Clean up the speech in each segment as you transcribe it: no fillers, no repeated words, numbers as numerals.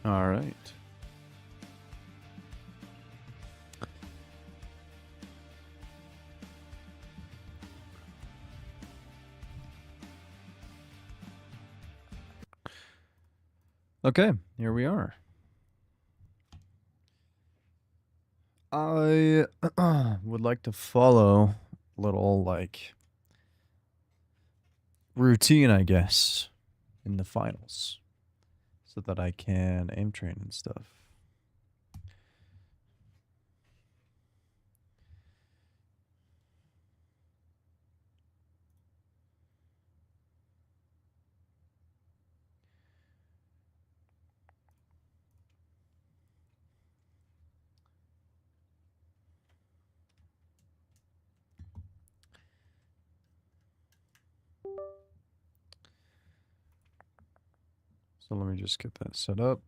All right. Okay, here we are. I would like to follow a little, like, routine, I guess, in the finals so that I can aim train and stuff. So let me just get that set up.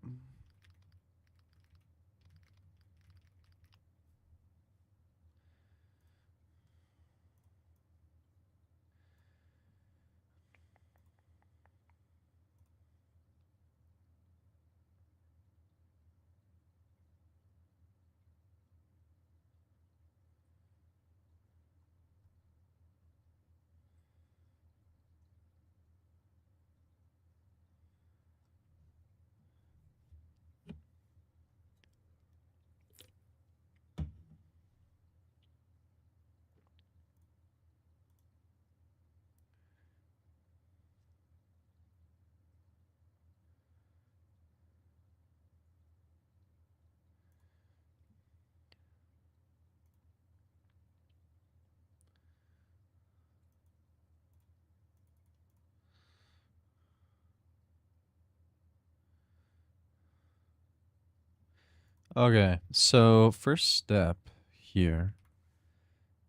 Okay, so first step here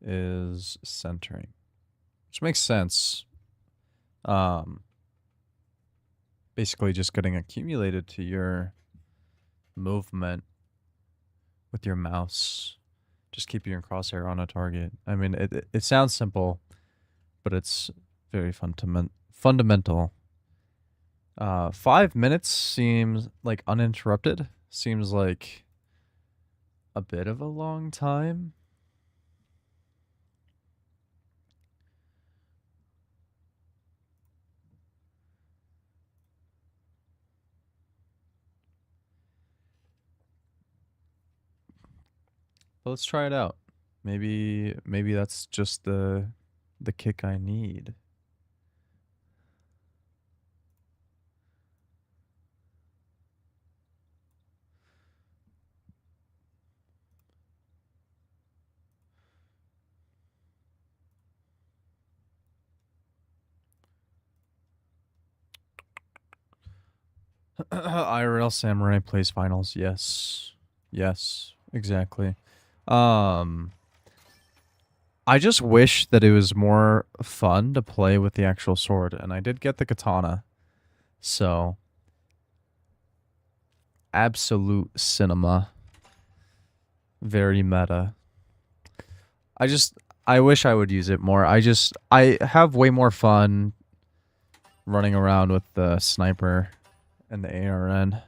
is centering, which makes sense. Basically just getting accumulated to your movement with your mouse. Just keeping your crosshair on a target. I mean, it sounds simple, but it's very fundamental. 5 minutes seems like uninterrupted. Seems like a bit of a long time. But let's try it out. Maybe that's just the kick I need. IRL Samurai plays finals. Yes. Yes, exactly. I just wish that it was more fun to play with the actual sword, and I did get the katana. So, absolute cinema. Very meta. I wish I would use it more. I have way more fun running around with the sniper and the ARN.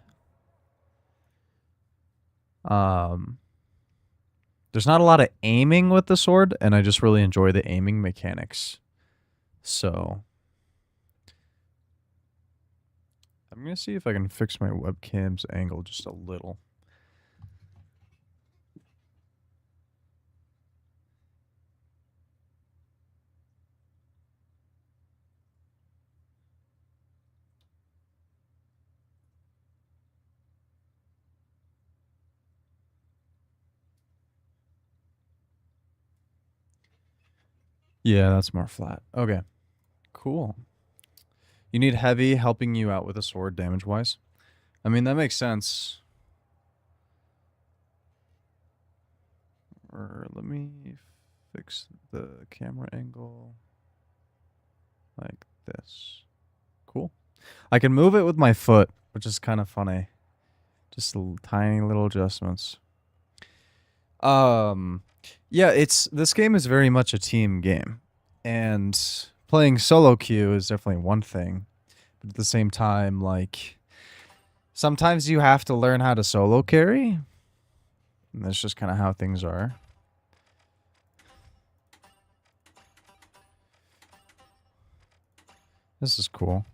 There's not a lot of aiming with the sword, and I just really enjoy the aiming mechanics. So, I'm going to see if I can fix my webcam's angle just a little. Yeah, that's more flat. Okay. Cool. You need heavy helping you out with a sword damage-wise? I mean, that makes sense. Or let me fix the camera angle like this. Cool. I can move it with my foot, which is kind of funny. Just tiny little adjustments. Yeah, this game is very much a team game, and playing solo queue is definitely one thing, But at the same time, like, sometimes you have to learn how to solo carry. And that's just kind of how things are. This is cool.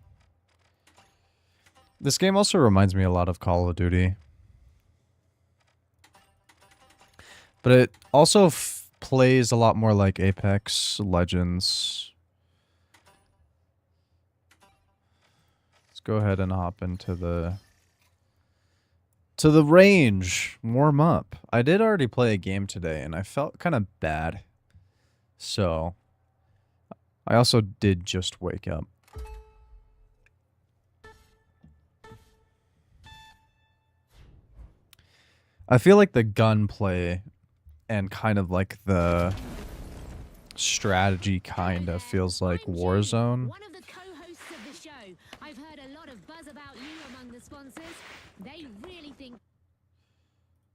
This game also reminds me a lot of Call of Duty. But it also plays a lot more like Apex Legends. Let's go ahead and hop into the range. Warm up. I did already play a game today and I felt kind of bad. So I also did just wake up. I feel like the gunplay and kind of like the strategy kind of feels like Warzone. One of the co-hosts of the show. I've heard a lot of buzz about you among the sponsors. They really think.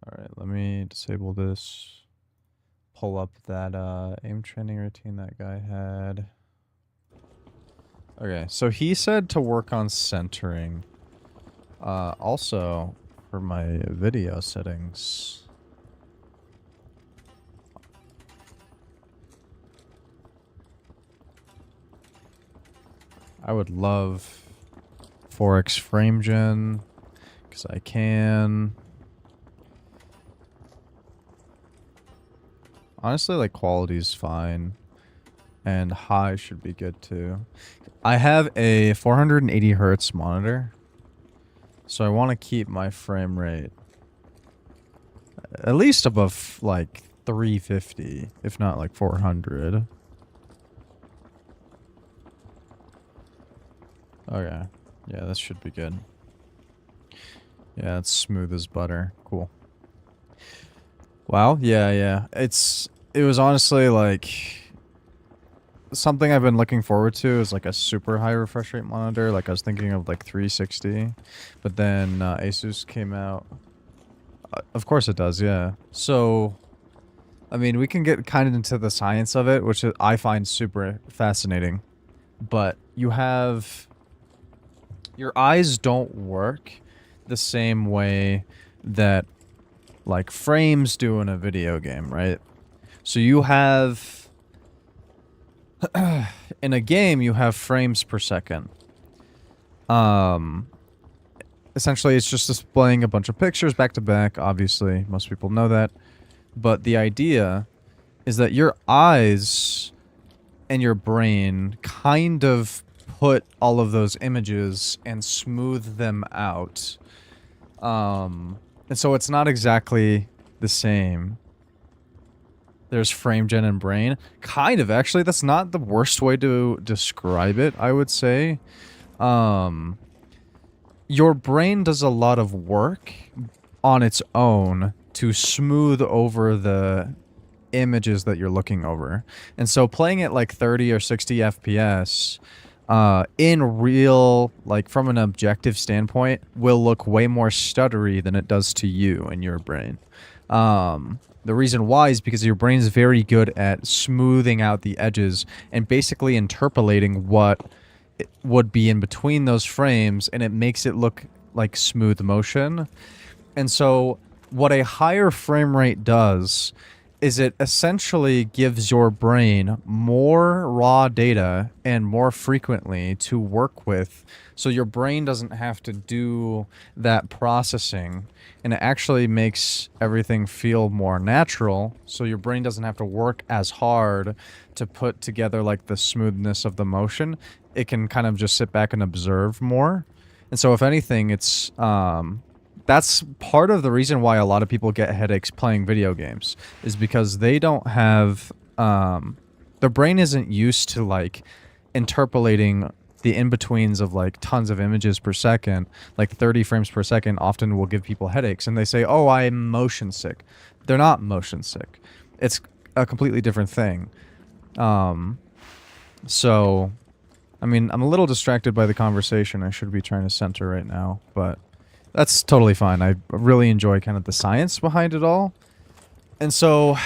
All right, let me disable this. Pull up that aim training routine that guy had. Okay, so he said to work on centering. Also, for my video settings. I would love 4x frame gen, because I can. Honestly, like, quality's fine. And high should be good too. I have a 480 hertz monitor. So I want to keep my frame rate at least above like 350, if not like 400. Okay. Yeah, this should be good. Yeah, it's smooth as butter. Cool. Wow. Yeah. It was honestly like something I've been looking forward to is like a super high refresh rate monitor. Like I was thinking of like 360, but then Asus came out. Of course it does, yeah. So, I mean, we can get kind of into the science of it, which I find super fascinating. But you have... Your eyes don't work the same way that, like, frames do in a video game, right? So you have... in a game, you have frames per second. Essentially, it's just displaying a bunch of pictures back to back. Obviously, most people know that. But the idea is that your eyes and your brain kind of put all of those images and smooth them out. And so it's not exactly the same. There's frame gen and brain. Kind of, actually. That's not the worst way to describe it, I would say. Your brain does a lot of work on its own to smooth over the images that you're looking over. And so playing at like 30 or 60 FPS in real, like from an objective standpoint, will look way more stuttery than it does to you in your brain. The reason why is because your brain is very good at smoothing out the edges and basically interpolating what it would be in between those frames, and it makes it look like smooth motion. And so what a higher frame rate does is it essentially gives your brain more raw data and more frequently to work with, so your brain doesn't have to do that processing, and it actually makes everything feel more natural, so your brain doesn't have to work as hard to put together like the smoothness of the motion. It can kind of just sit back and observe more. And so if anything, it's that's part of the reason why a lot of people get headaches playing video games, is because they don't have their brain isn't used to like interpolating the in-betweens of like tons of images per second. Like 30 frames per second often will give people headaches, and they say, oh, I'm motion sick. They're not motion sick. It's a completely different thing. So I mean, I'm a little distracted by the conversation. I should be trying to center right now, but that's totally fine. I really enjoy kind of the science behind it all. And so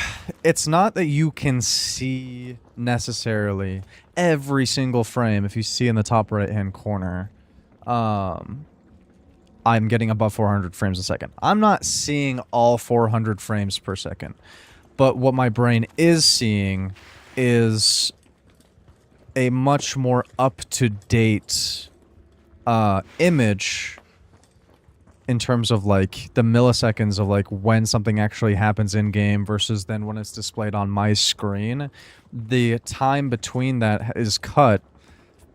it's not that you can see necessarily every single frame. If you see in the top right-hand corner, I'm getting above 400 frames a second. I'm not seeing all 400 frames per second. But what my brain is seeing is a much more up-to-date image in terms of like the milliseconds of like when something actually happens in game versus then when it's displayed on my screen. The time between that is cut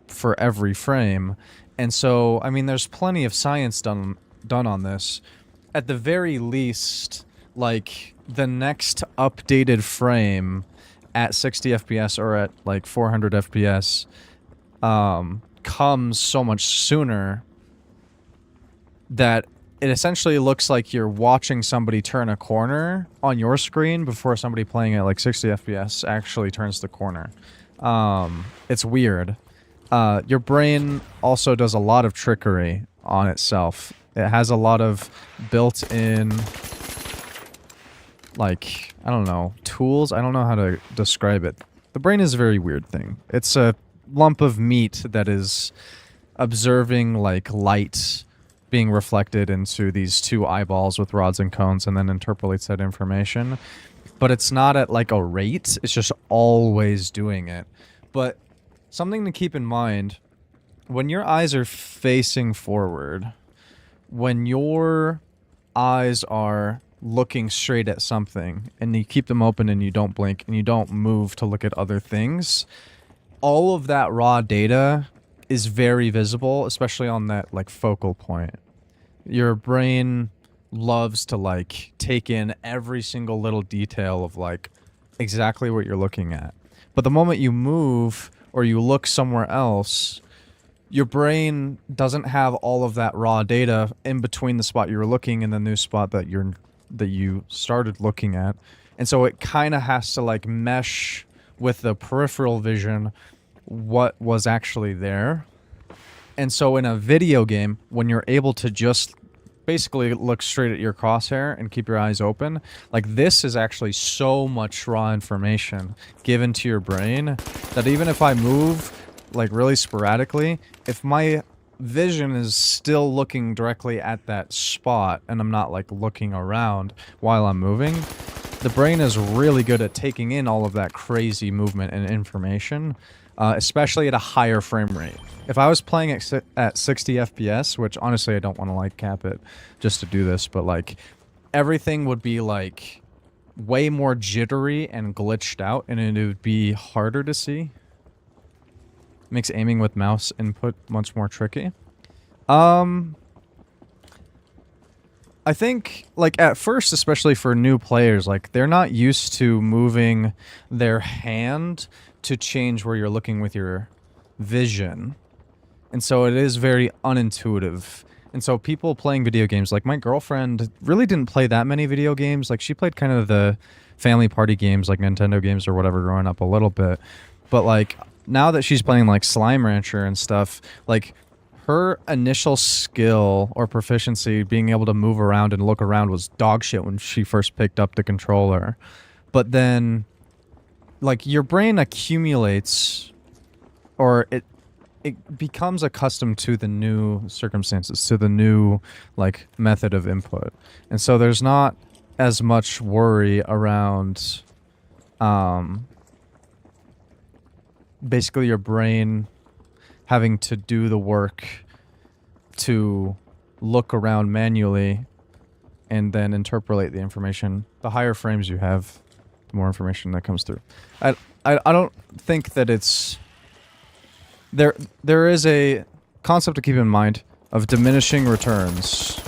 for every frame. And so, I mean, there's plenty of science done on this. At the very least, like the next updated frame at 60 FPS or at like 400 FPS comes so much sooner that it essentially looks like you're watching somebody turn a corner on your screen before somebody playing at like 60 FPS actually turns the corner. It's weird. Your brain also does a lot of trickery on itself. It has a lot of built-in, like, I don't know, tools? I don't know how to describe it. The brain is a very weird thing. It's a lump of meat that is observing, like, light being reflected into these two eyeballs with rods and cones and then interpolates that information. But it's not at, like, a rate. It's just always doing it. But something to keep in mind, when your eyes are facing forward, when your eyes are looking straight at something and you keep them open and you don't blink and you don't move to look at other things, all of that raw data is very visible, especially on that like focal point. Your brain loves to like take in every single little detail of like exactly what you're looking at. But the moment you move or you look somewhere else, your brain doesn't have all of that raw data in between the spot you were looking and the new spot that you started looking at. And so it kind of has to like mesh with the peripheral vision what was actually there. And so in a video game, when you're able to just basically look straight at your crosshair and keep your eyes open, like this is actually so much raw information given to your brain that even if I move like really sporadically, if my vision is still looking directly at that spot and I'm not like looking around while I'm moving, the brain is really good at taking in all of that crazy movement and information, especially at a higher frame rate. If I was playing at 60 FPS, which honestly I don't want to like cap it just to do this, but like everything would be like way more jittery and glitched out and it would be harder to see. Makes aiming with mouse input much more tricky. I think, like, at first, especially for new players, like, they're not used to moving their hand to change where you're looking with your vision. And so it is very unintuitive. And so people playing video games, like my girlfriend really didn't play that many video games. Like, she played kind of the family party games, like Nintendo games or whatever growing up a little bit. But, like, now that she's playing like Slime Rancher and stuff, like her initial skill or proficiency being able to move around and look around was dog shit when she first picked up the controller. But then like your brain accumulates or it becomes accustomed to the new circumstances, to the new like method of input. And so there's not as much worry around basically your brain having to do the work to look around manually and then interpolate the information. The higher frames you have, the more information that comes through. I don't think that it's... There is a concept to keep in mind of diminishing returns.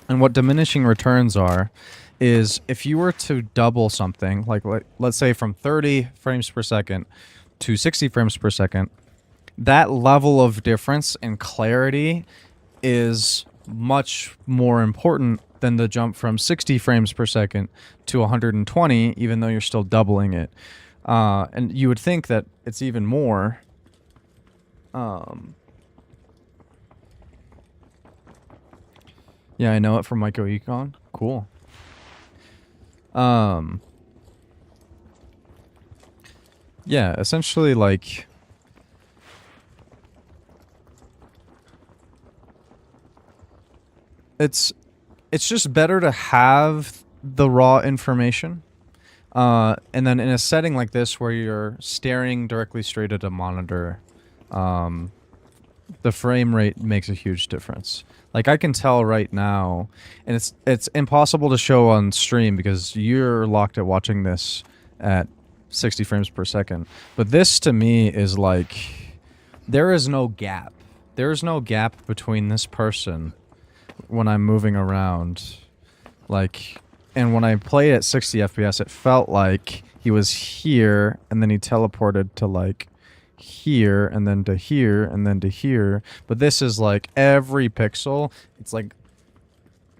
And what diminishing returns are is if you were to double something, like let's say from 30 frames per second to 60 frames per second, that level of difference in clarity is much more important than the jump from 60 frames per second to 120, even though you're still doubling it. And you would think that it's even more. Yeah, I know it from MycoEcon. Cool. Yeah, essentially, like... it's just better to have the raw information. And then in a setting like this where you're staring directly straight at a monitor, the frame rate makes a huge difference. Like I can tell right now, and it's impossible to show on stream because you're locked at watching this at 60 frames per second. But this to me is like there is no gap. There is no gap between this person when I'm moving around. Like, and when I played at 60 FPS, it felt like he was here and then he teleported to like here and then to here and then to here. But this is like every pixel, it's like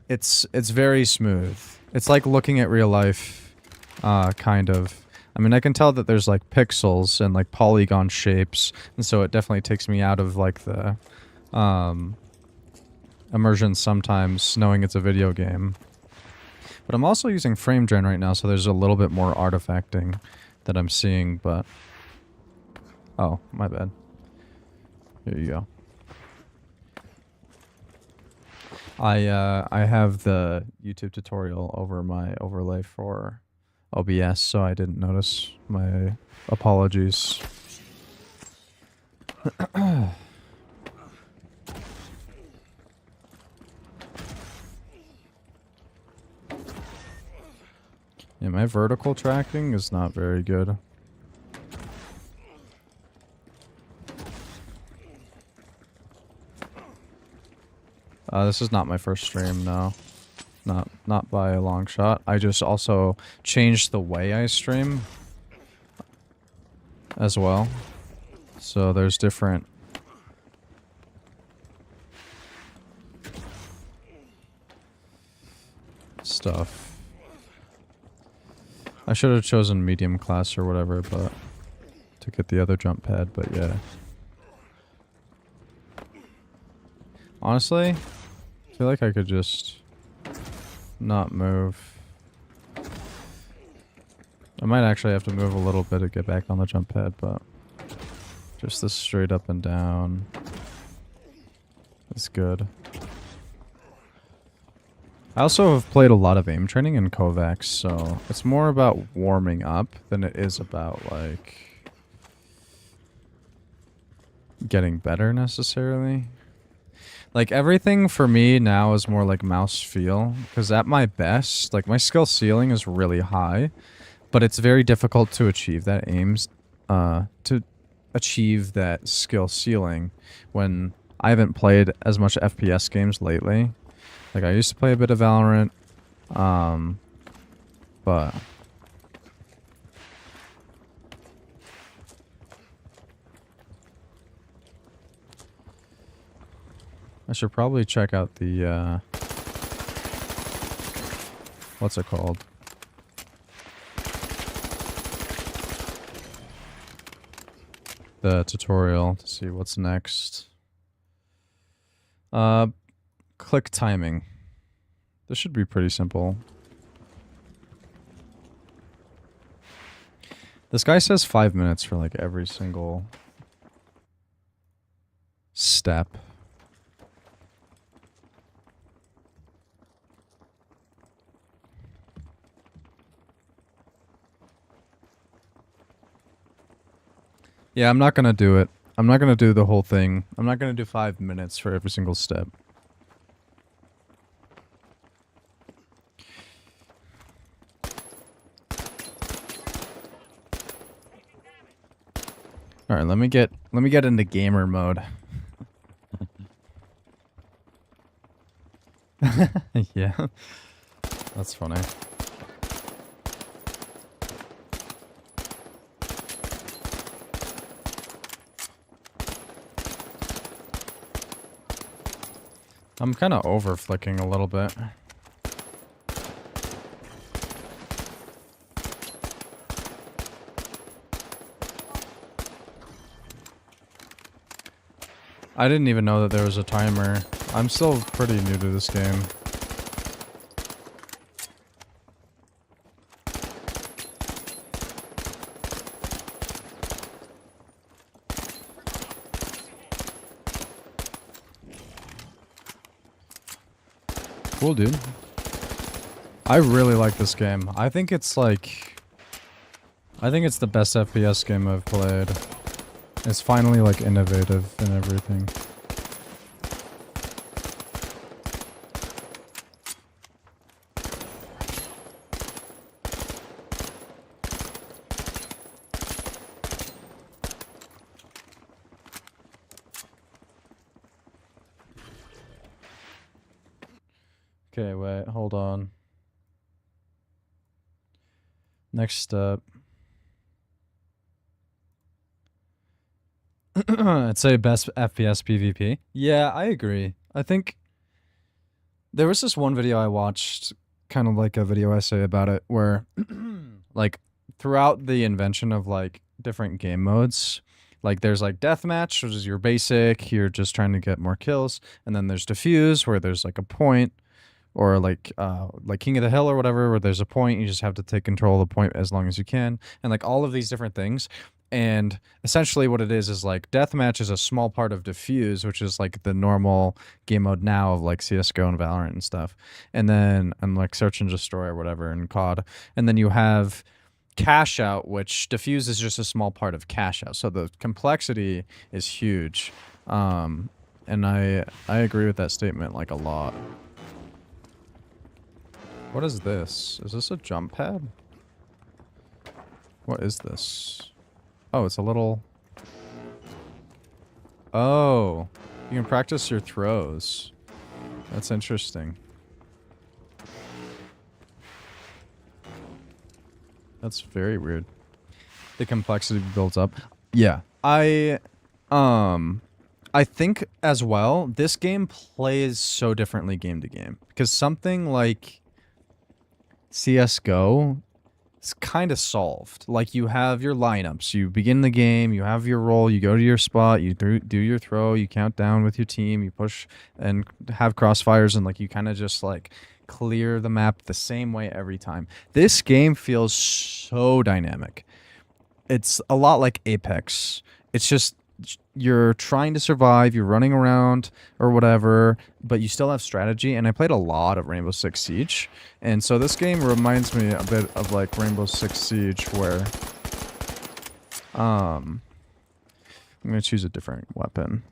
it's very smooth. It's like looking at real life, kind of. I mean, I can tell that there's like pixels and like polygon shapes, and so it definitely takes me out of like the immersion sometimes, knowing it's a video game. But I'm also using frame gen right now, so there's a little bit more artifacting that I'm seeing, but... Oh, my bad. Here you go. I have the YouTube tutorial over my overlay for OBS, so I didn't notice. My apologies. Yeah, my vertical tracking is not very good. This is not my first stream, no. Not by a long shot. I just also changed the way I stream as well. So there's different stuff. I should have chosen medium class or whatever, but to get the other jump pad, but yeah. Honestly, I feel like I could just not move. I might actually have to move a little bit to get back on the jump pad, but just this straight up and down is good. I also have played a lot of aim training in Kovacs, so it's more about warming up than it is about, like, getting better necessarily. Like, everything for me now is more like mouse feel, because at my best, like, my skill ceiling is really high, but it's very difficult to achieve that to achieve that skill ceiling when I haven't played as much FPS games lately. Like, I used to play a bit of Valorant, but... I should probably check out the, what's it called? The tutorial to see what's next. Click timing. This should be pretty simple. This guy says 5 minutes for like every single step. Yeah, I'm not gonna do it. I'm not gonna do the whole thing. I'm not gonna do 5 minutes for every single step. All right, let me get into gamer mode. Yeah. That's funny. I'm kind of over flicking a little bit. I didn't even know that there was a timer. I'm still pretty new to this game. Cool, dude. I really like this game. I think it's like... I think it's the best FPS game I've played. It's finally like innovative and everything. Okay, wait, hold on. Next step. I'd say best FPS PvP. Yeah, I agree. I think there was this one video I watched, kind of like a video essay about it, where like throughout the invention of like different game modes, like there's like deathmatch, which is your basic, you're just trying to get more kills, and then there's diffuse, where there's like a point, or like King of the Hill or whatever, where there's a point, you just have to take control of the point as long as you can, and like all of these different things. And essentially what it is like deathmatch is a small part of diffuse, which is like the normal game mode now of like CSGO and Valorant and stuff. And then like search and destroy or whatever in COD. And then you have cash out, which diffuse is just a small part of cash out. So the complexity is huge. And I agree with that statement like a lot. What is this? Is this a jump pad? What is this? Oh, it's a little... Oh, you can practice your throws. That's interesting. That's very weird. The complexity builds up. Yeah, I think as well, this game plays so differently game to game. Because something like CSGO... it's kind of solved. Like you have your lineups, you begin the game, you have your role, you go to your spot, you do your throw, you count down with your team, you push and have crossfires, and like you kind of just like clear the map the same way every time. This game feels so dynamic. It's a lot like Apex. It's just you're trying to survive, you're running around or whatever, but you still have strategy. And I played a lot of Rainbow Six Siege, and so this game reminds me a bit of like Rainbow Six Siege, where I'm gonna choose a different weapon.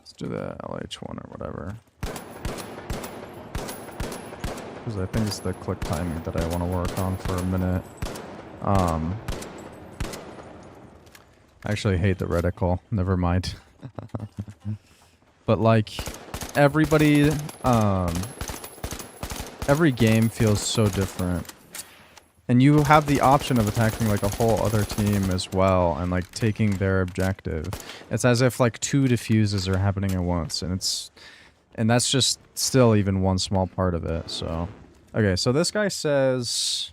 Let's do the LH1 or whatever, because I think it's the click timing that I want to work on for a minute. I actually hate the reticle. Never mind. But like everybody, every game feels so different, and you have the option of attacking like a whole other team as well and like taking their objective. It's as if like two diffuses are happening at once, and that's just still even one small part of it. So okay, so this guy says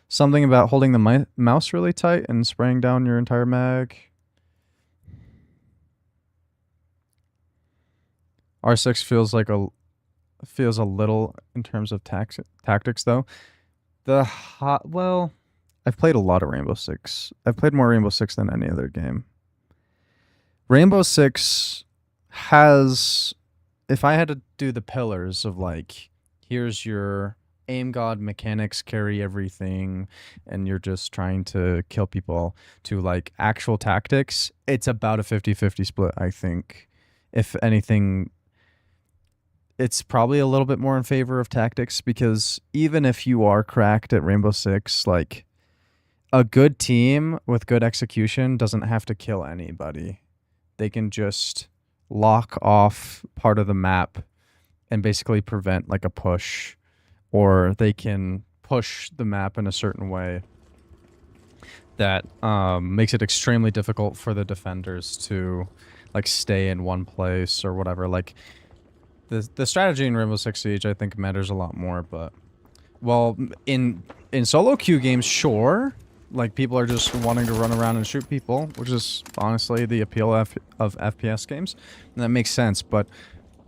something about holding the mouse really tight and spraying down your entire mag. R6 feels a little in terms of tactics though. Well, I've played a lot of Rainbow Six. I've played more Rainbow Six than any other game. Rainbow Six has, if I had to do the pillars of like, here's your aim god mechanics, carry everything, and you're just trying to kill people, to like actual tactics, it's about a 50-50 split, I think. If anything, it's probably a little bit more in favor of tactics, because even if you are cracked at Rainbow Six, like a good team with good execution doesn't have to kill anybody. They can just lock off part of the map and basically prevent like a push, or they can push the map in a certain way that makes it extremely difficult for the defenders to like stay in one place or whatever. Like the strategy in Rainbow Six Siege, I think, matters a lot more. But well, in solo queue games, sure, like people are just wanting to run around and shoot people, which is honestly the appeal of FPS games, and that makes sense. But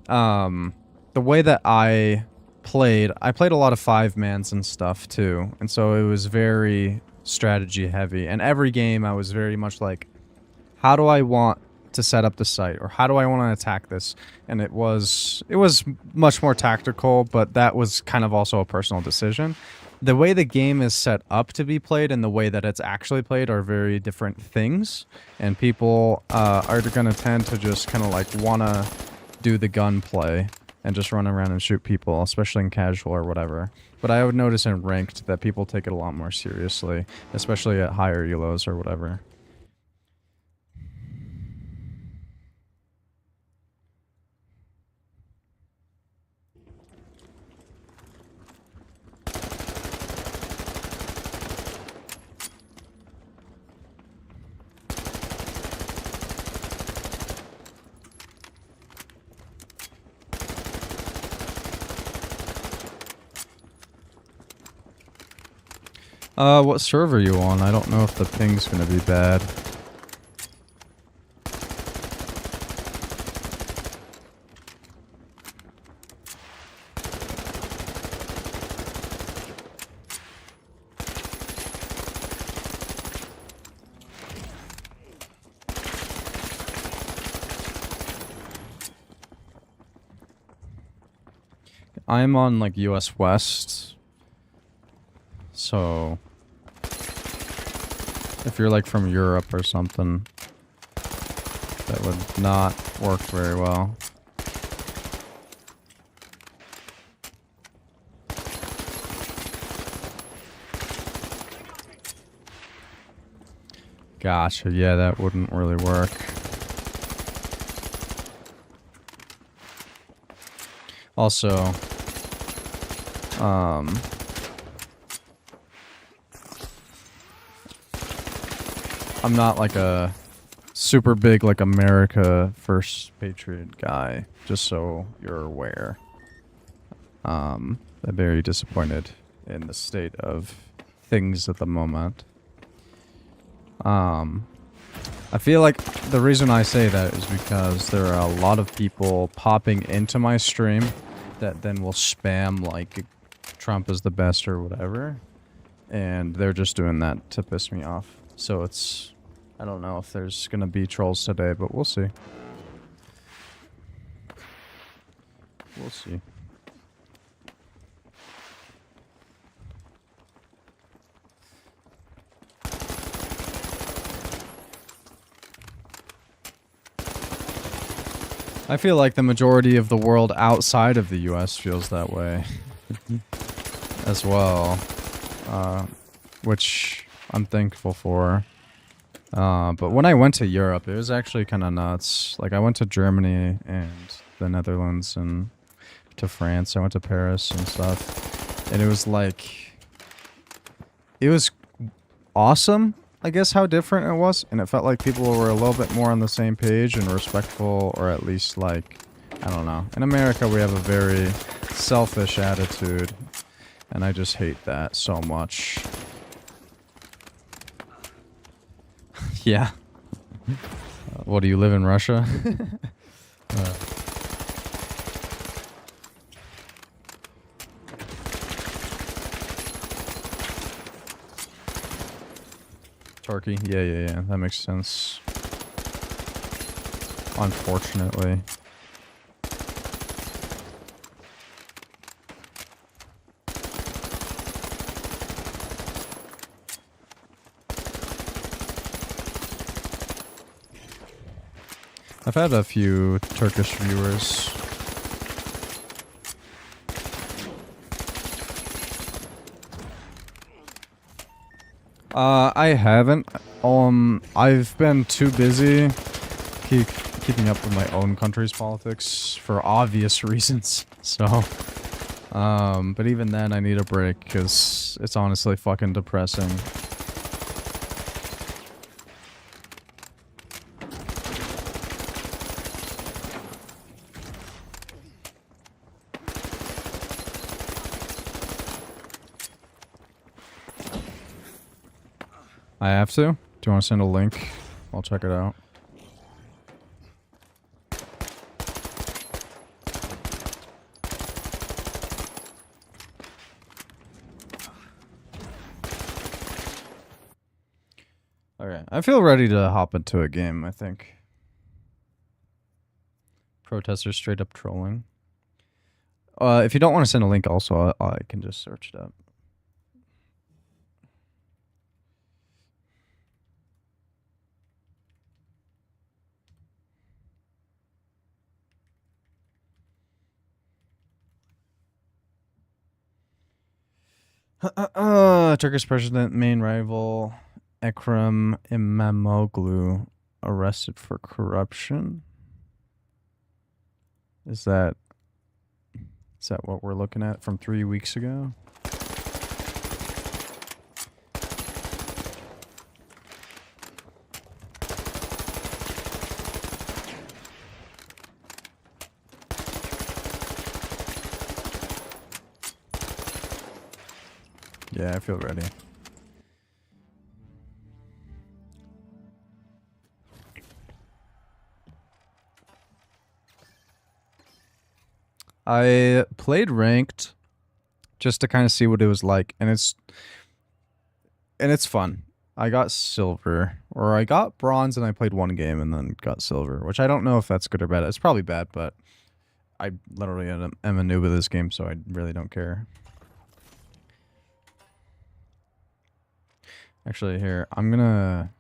the way that I played a lot of 5-mans and stuff too, and so it was very strategy heavy. And every game I was very much like, how do I want to set up the site, or how do I want to attack this? And it was much more tactical, but that was kind of also a personal decision. The way the game is set up to be played and the way that it's actually played are very different things, and people are going to tend to just kind of like want to do the gunplay and just run around and shoot people, especially in casual or whatever. But I would notice in ranked that people take it a lot more seriously, especially at higher elos or whatever. What server are you on? I don't know if the ping's gonna be bad. I'm on like US West, so if you're like from Europe or something, that would not work very well. Gotcha, yeah, that wouldn't really work. Also, I'm not like a super big like America First Patriot guy, just so you're aware. I'm very disappointed in the state of things at the moment. I feel like the reason I say that is because there are a lot of people popping into my stream that then will spam like Trump is the best or whatever, and they're just doing that to piss me off. So it's, I don't know if there's gonna be trolls today, but we'll see. We'll see. I feel like the majority of the world outside of the US feels that way as well, which I'm thankful for. But when I went to Europe, it was actually kind of nuts. Like, I went to Germany and the Netherlands and to France. I went to Paris and stuff. And it was like, it was awesome, I guess, how different it was. And it felt like people were a little bit more on the same page and respectful, or at least like, I don't know. In America, we have a very selfish attitude. And I just hate that so much. Yeah. What, do you live in Russia? Turkey? Yeah. That makes sense. Unfortunately. I've had a few Turkish viewers. I haven't. I've been too busy keeping up with my own country's politics for obvious reasons. So, but even then, I need a break because it's honestly fucking depressing. I have to? Do you want to send a link? I'll check it out. Okay, I feel ready to hop into a game, I think. Protesters straight up trolling. If you don't want to send a link, also I can just search it up. Turkish president, main rival, Ekrem İmamoğlu, arrested for corruption. Is that what we're looking at from 3 weeks ago? Yeah, I feel ready. I played ranked just to kind of see what it was like, and it's fun. I got silver, or I got bronze, and I played one game and then got silver, which I don't know if that's good or bad. It's probably bad, but I literally am a noob at this game, so I really don't care. Actually, here, I'm gonna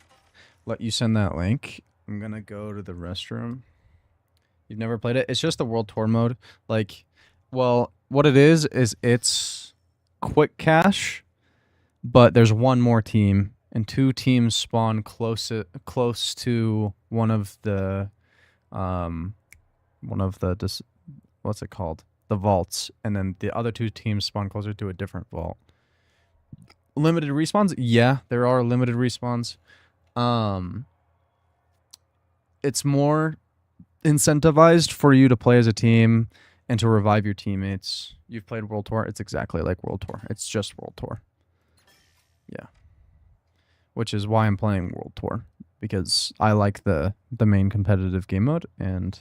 let you send that link. I'm gonna go to the restroom. You've never played it? It's just the World Tour mode. Like, well, what it is it's quick cash, but there's one more team, and 2 teams spawn close to one of the what's it called? The vaults, and then the other 2 teams spawn closer to a different vault. Limited respawns? Yeah, there are limited respawns. It's more incentivized for you to play as a team and to revive your teammates. You've played World Tour? It's exactly like World Tour. It's just World Tour. Yeah. Which is why I'm playing World Tour, because I like the main competitive game mode, and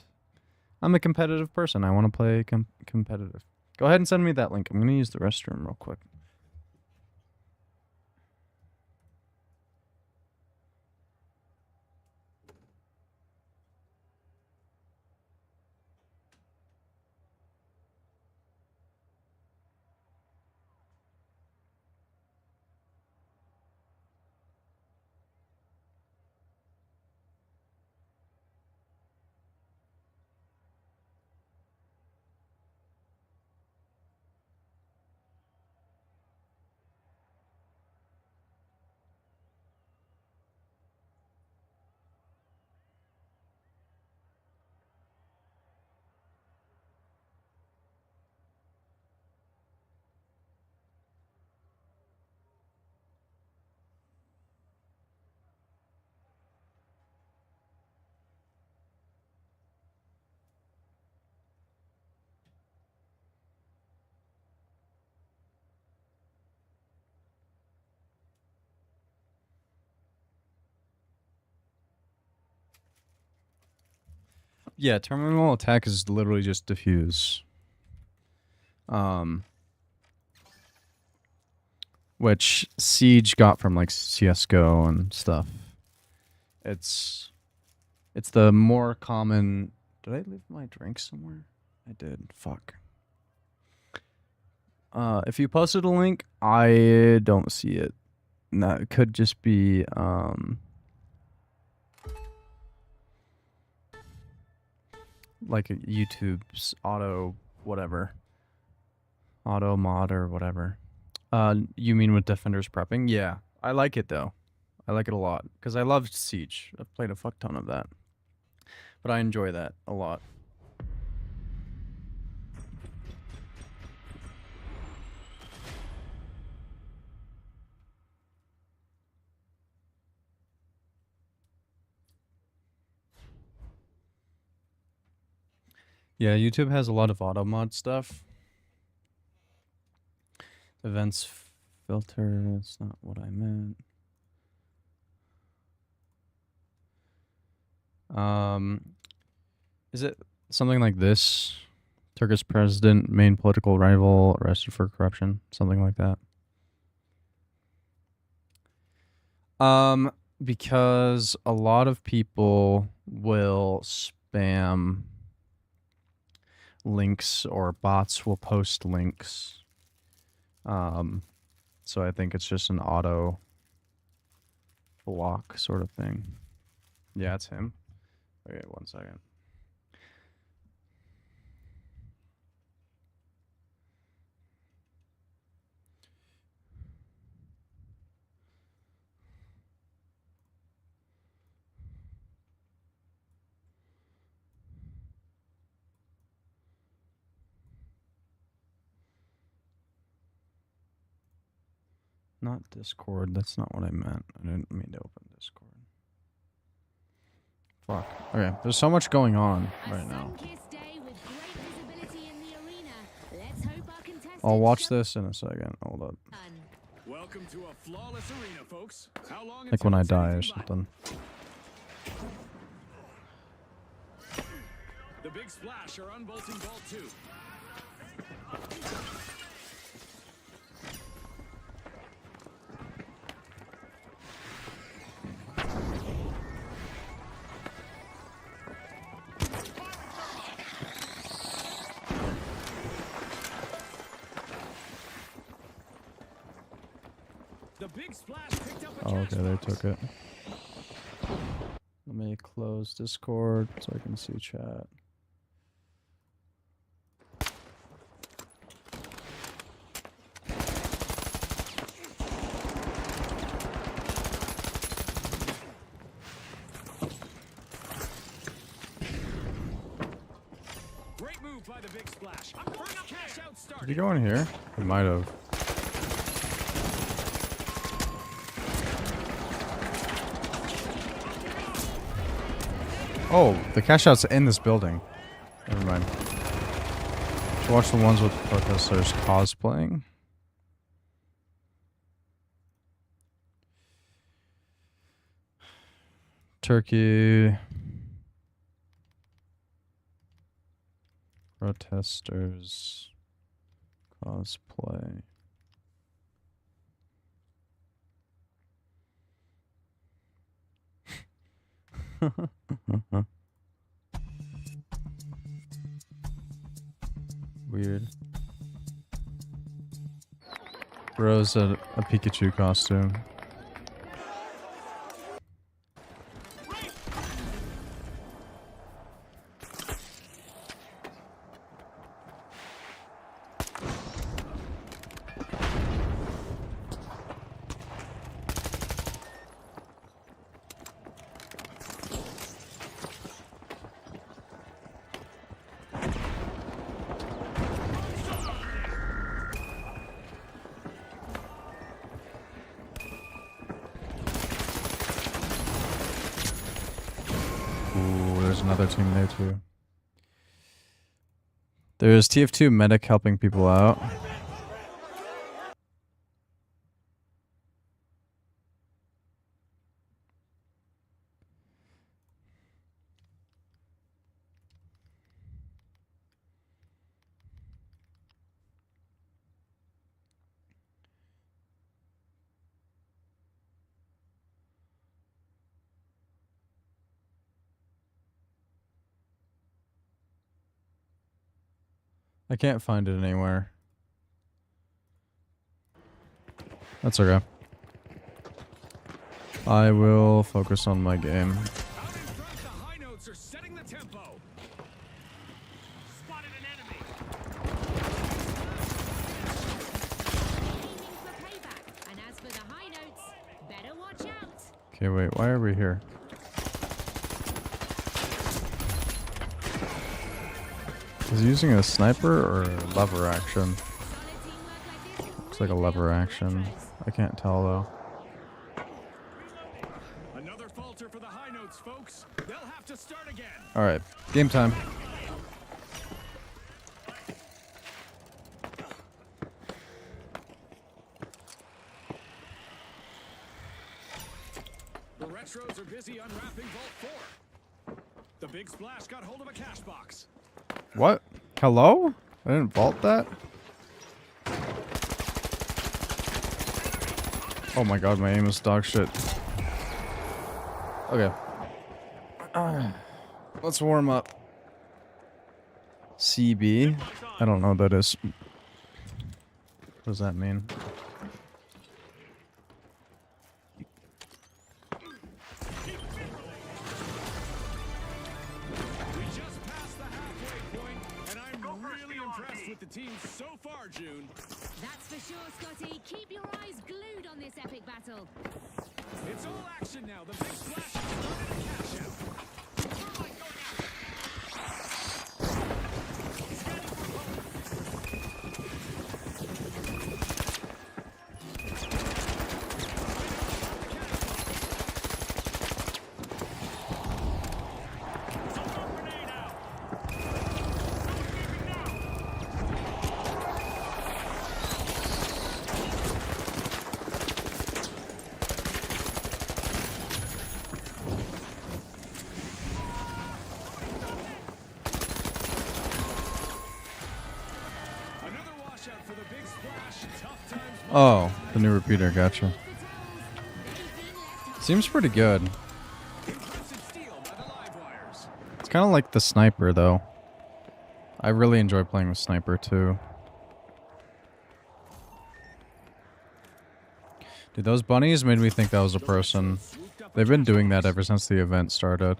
I'm a competitive person. I want to play competitive. Go ahead and send me that link. I'm going to use the restroom real quick. Yeah, terminal attack is literally just diffuse. Which Siege got from like CS:GO and stuff. It's the more common. Did I leave my drink somewhere? I did. Fuck. If you posted a link, I don't see it. No, it could just be like YouTube's auto mod or whatever. You mean with Defenders prepping? Yeah, I like it though. I like it a lot because I loved Siege. I've played a fuck ton of that, but I enjoy that a lot. Yeah, YouTube has a lot of auto mod stuff. Events filter, that's not what I meant. Is it something like this? Turkish president, main political rival, arrested for corruption, something like that. Because a lot of people will spam links or bots will post links. So I think it's just an auto block sort of thing. Yeah, it's him. Okay, 1 second. Not Discord. That's not what I meant. I didn't mean to open Discord. Fuck. Okay, there's so much going on right now. I'll watch this in a second. Hold up. Welcome to a flawless arena, folks. How long Like when I die or something. The big splash are unbolting vault 2. The big splash picked up a Okay, they took it. Let me close Discord so I can see chat. Great move by the big splash. Cash out Did started. you go in here? He might have. Oh, the cash out's in this building. Never mind. Should watch the ones with protesters cosplaying. Turkey. Protesters cosplay. Weird. Rose a Pikachu costume. Another team there too. There's TF2 medic helping people out. I can't find it anywhere. That's okay. I will focus on my game. Out in front, the high notes are setting the tempo. Spotted an enemy. Aiming for payback. And as for the high notes, better watch out. Okay, wait. Why are we here? Is he using a sniper or lever action? Solid teamwork like this. Looks like a lever action. I can't tell though. Another falter for the high notes, folks. They'll have to start again. Alright, game time. The retros are busy unwrapping vault 4. The big splash got hold of a cash box. What? Hello? I didn't vault that? Oh my god, my aim is dog shit. Okay. Let's warm up. CB? I don't know what that is. What does that mean? We just passed the halfway point, and I'm really impressed with the team so far, June. That's for sure, Scotty. Keep your eyes glued on this epic battle. It's all action now. The big splash has started a cash out. Thermite going out. Scanning for grenade out. Another washout for the big splash. Tough times. Oh, the new repeater, gotcha. Seems pretty good. Impressive steal by the live wires. It's kind of like the sniper, though. I really enjoy playing with sniper, too. Dude, those bunnies made me think that was a person. They've been doing that ever since the event started.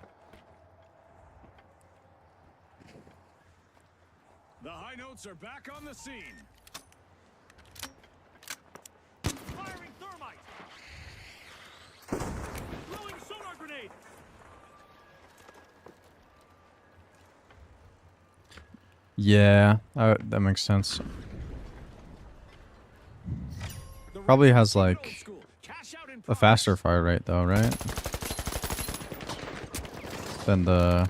The high notes are back on the scene. Firing thermite. Throwing sonar grenade. Yeah, that makes sense. The Probably Reds has, old like, school. Cash out in a progress. faster fire rate, though, right? Than the,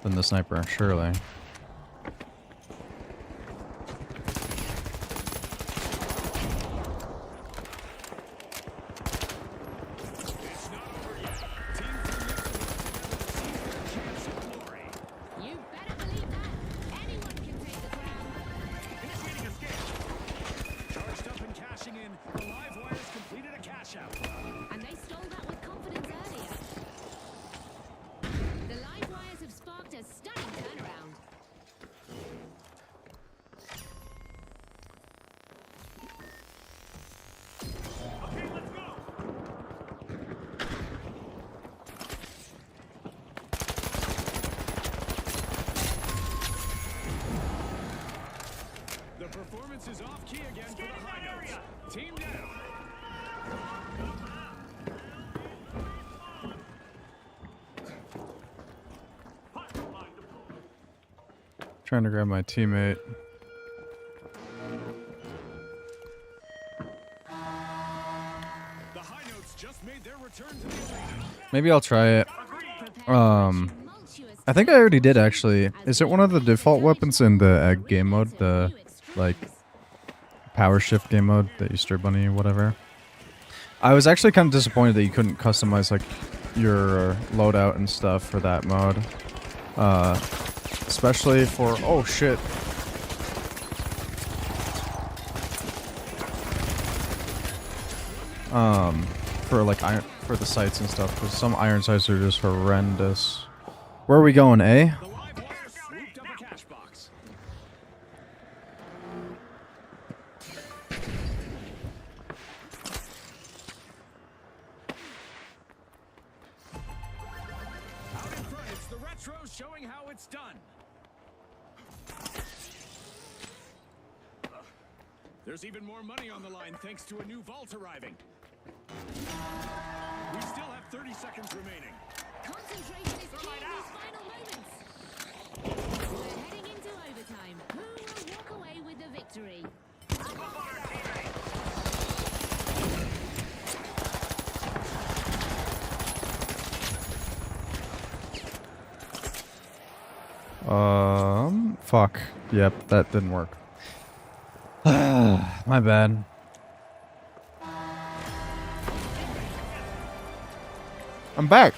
than the sniper, surely. It's not over yet. Teams are mixing it together to seize their chance of glory. You better believe that. Anyone can take the crown. Initiating a scale. Charged up and cashing in. The live wires completed a cash out. And they stole that with confidence earlier. The live wires have sparked a stunning turnaround. Okay, let's go. The performance is off key again for the high notes. Team down. Trying to grab my teammate. The high notes just made their return to the arena. Maybe I'll try it. Prepare for a tumultuous I think I already did, actually. Is it one of the default weapons in the egg game mode? The, like, power shift game mode, the Easter Bunny, whatever. I was actually kind of disappointed that you couldn't customize, like, your loadout and stuff for that mode. Especially for... Oh, shit. For, like, for the sights and stuff, because some iron sights are just horrendous. Where are we going, eh? The live wires swooped up a cash box. Out in front, it's the retros showing how it's done. There's even more money on the line thanks to a new vault arriving. We still have 30 seconds remaining. concentration is key in these final moments. We're heading into overtime. Who will walk away with the victory? Fuck. Yep, that didn't work. My bad. I'm back.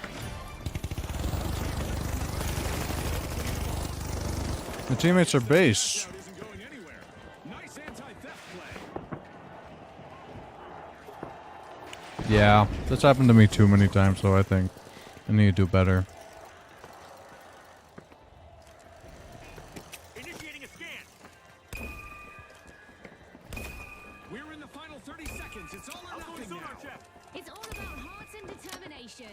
The teammates are base. Out isn't going anywhere. Nice anti-theft play. Yeah, that's happened to me too many times, so I think. I need to do better. Initiating a scan. We're in the final 30 seconds. It's all or nothing now. It's all about heart and determination.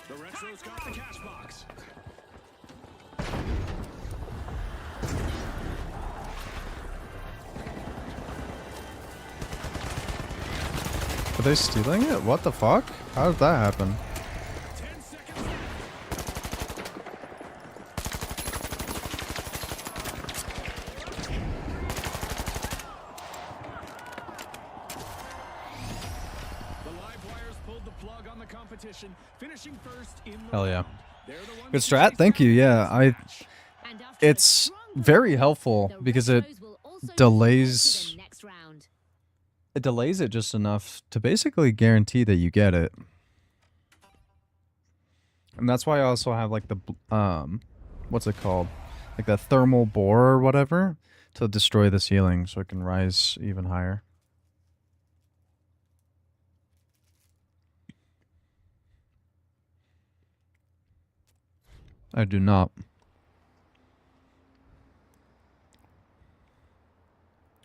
The Retro's got the cash box. Are they stealing it? What the fuck? How did that happen? 10 seconds left. The live wires pulled the plug on the competition, finishing first in the Hell yeah. round. They're the ones Good who strat. chase Thank you. down the Yeah, I. match. And after a It's strong very performance, helpful the because it Retros will also move delays- on to the next round. it delays it just enough to basically guarantee that you get it. And that's why I also have like the what's it called? Like that thermal bore or whatever to destroy the ceiling so it can rise even higher. I do not.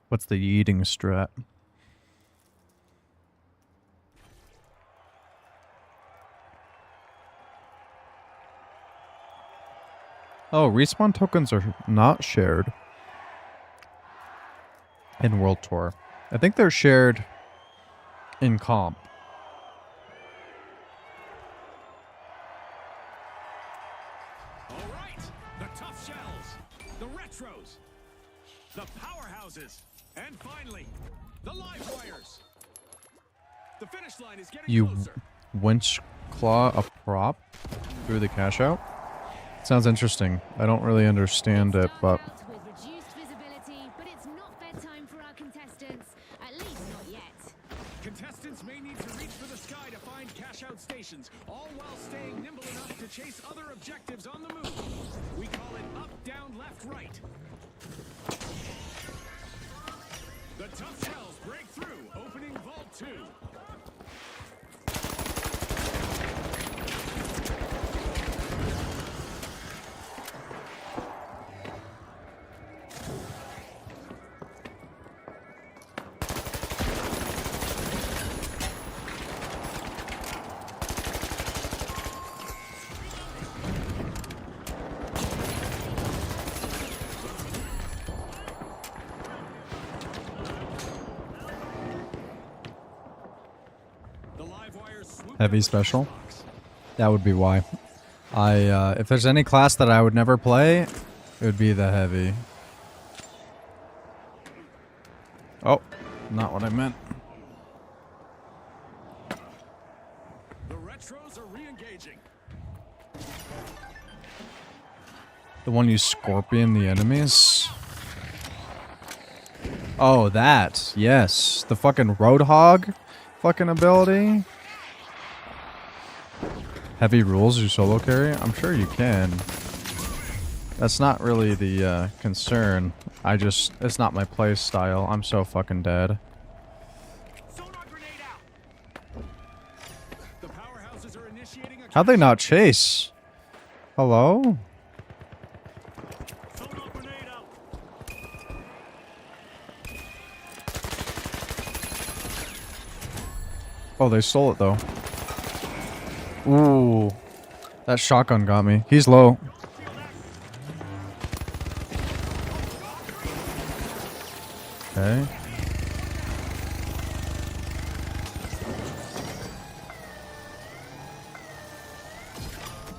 What's the eating strat? Oh, respawn tokens are not shared in World Tour. I think they're shared in comp. All right, the tough shells, the Retros, the powerhouses, and finally, the live wires. The finish line is getting You closer. winch claw a prop through the cash out? Sounds interesting. I don't really understand it, but Start out with reduced visibility, but it's not bedtime for our contestants. At least not yet. Contestants may need to reach for the sky to find cash-out stations, all while staying nimble enough to chase other objectives on the move. We call it up, down, left, right. The tough shells break through, opening Vault 2. The live wires swoop Heavy down the special? cash box. that would be why. If there's any class that I would never play, it would be the heavy. Oh, not what I meant. The Retros are re-engaging. The one you scorpion the enemies? Oh, that. Yes. The fucking Roadhog fucking ability. Heavy rules you solo carry? I'm sure you can. That's not really the concern. It's not my play style. I'm so fucking dead. Sonar grenade out. The powerhouses are initiating a How'd they not chase? Hello? sonar grenade out. Oh, they stole it though. Ooh. That shotgun got me. He's low. Okay.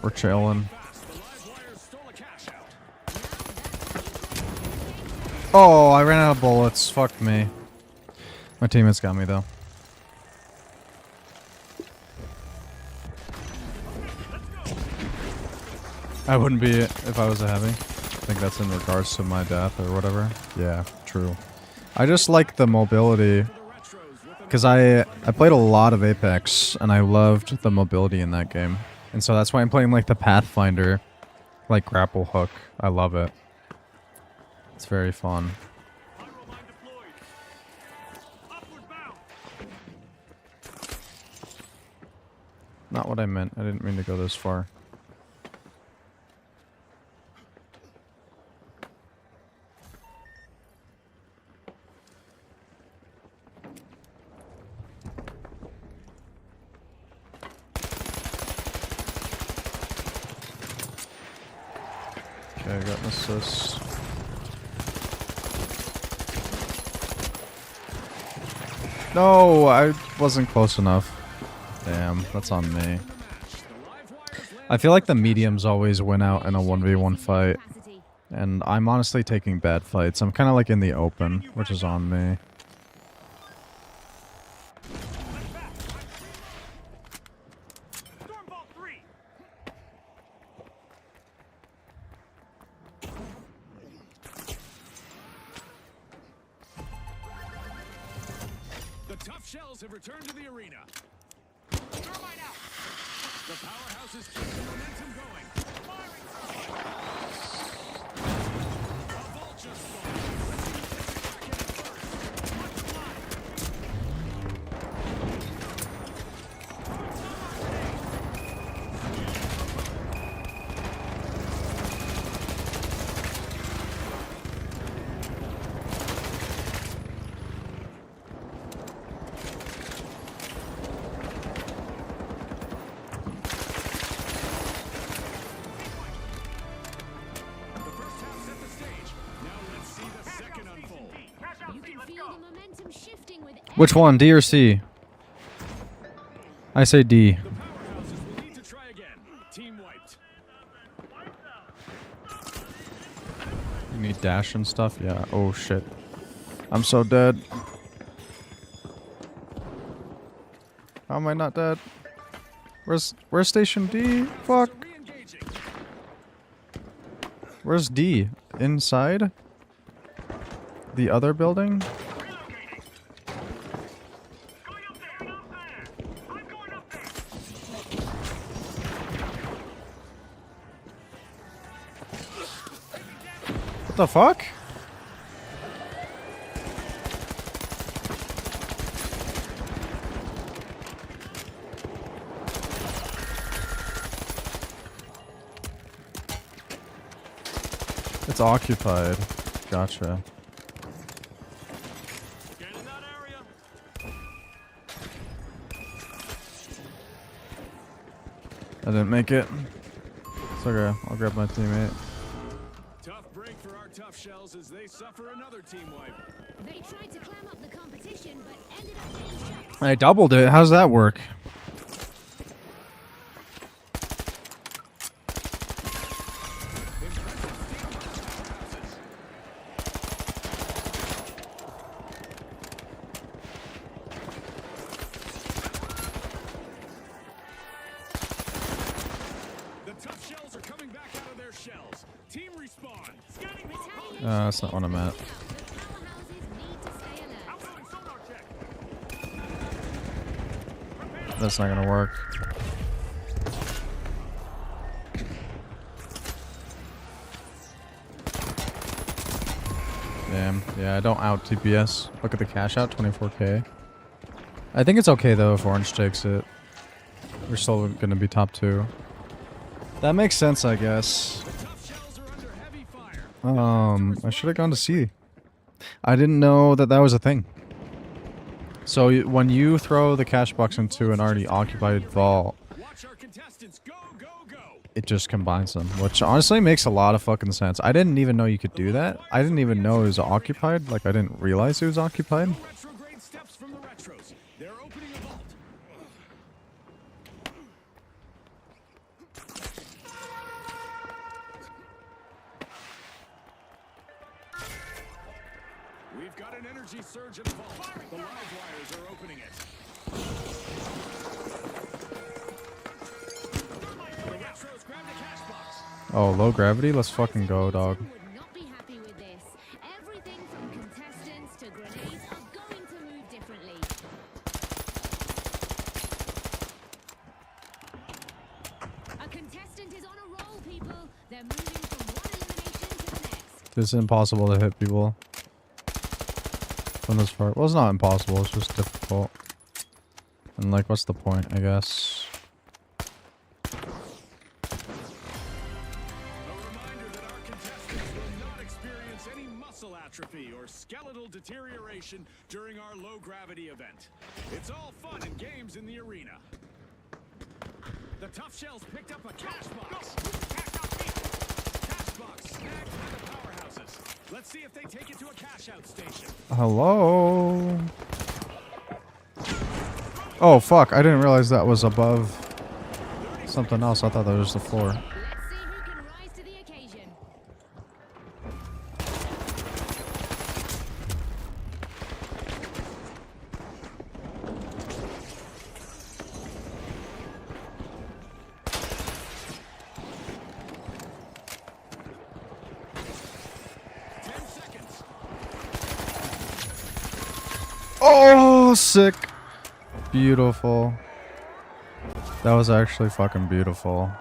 We're chilling. Fast, the live wires stole a cash out. Oh, I ran out of bullets. Fuck me. My teammates got me though. I wouldn't be if I was a heavy. I think that's in regards to my death or whatever. Yeah, true. I just like the mobility The Retros with an because I played a lot of Apex and I loved the mobility in that game. And so that's why I'm playing like the Pathfinder, like grapple hook. I love it. It's very fun. Mine deployed. Upward bound. Not what I meant. I didn't mean to go this far. Okay, I got an assist. No, I wasn't close enough. Damn, that's on me. I feel like the mediums always win out in a 1v1 fight. Capacity. And I'm honestly taking bad fights. I'm kind of like in the open, which is on me. Stormbolt 3. The tough shells have returned to the arena. Thermite out. The powerhouses keep the momentum going. Firing. A vulture spawn. Let's see who takes a crack at it first. Watch the line. The first half set the stage. Now let's see the second unfold. You can feel the momentum shifting with Which one, D or C? I say D. The powerhouses will need to try again. Team wiped. You need dash and stuff? Yeah. Oh shit. I'm so dead. How am I not dead? Where's station D? Fuck. So re-engaging. Where's D? Inside? The other building? Going up there. I'm going up there. What the fuck? It's occupied. Gotcha. Scanning that area. I didn't make it. It's okay. I'll grab my teammate. Tough break for our tough shells as they suffer another team wipe. They tried to climb up the competition, but ended up getting chucked. I doubled it. How's that work? The tough shells are coming back out of their shells. Team respawn. Scanning Retaliation That's not what I'm at. The powerhouses need to stay alert. outgoing sonar check. That's not gonna work. Damn. Yeah, I don't out TPS. Look at the cash out, 24k. I think it's okay though if Orange takes it. We're still gonna be top 2. That makes sense, I guess. The tough shells are under heavy fire. I should have gone to C. I didn't know that that was a thing. So when you throw the cash box into an already occupied vault, Watch our contestants go, go, go. it just combines them, which honestly makes a lot of fucking sense. I didn't even know you could do that. I didn't even know it was occupied. Like, I didn't realize it was occupied. Retrograde steps from the retros. They're opening a vault. We've got an energy surge in the vault. The live wires are opening it. The retros grab the cash box. Oh, low gravity? Let's fucking go, dog. Would not be happy with this. Everything from contestants to grenades are going to move differently. A contestant is on a roll, people. They're moving from one elimination to the next. It's impossible to hit people from this part. Well, it's not impossible. It's just difficult. And like, what's the point, I guess? muscle atrophy or skeletal deterioration during our low-gravity event. It's all fun and games in the arena. The Tough Shells picked up a cash box. Cash box snagged by the powerhouses. Let's see if they take it to a cash-out station. Hello. Oh fuck! I didn't realize that was above something else. I thought that was the floor. Let's see who can rise to the occasion. Oh, sick. Beautiful. That was actually fucking beautiful.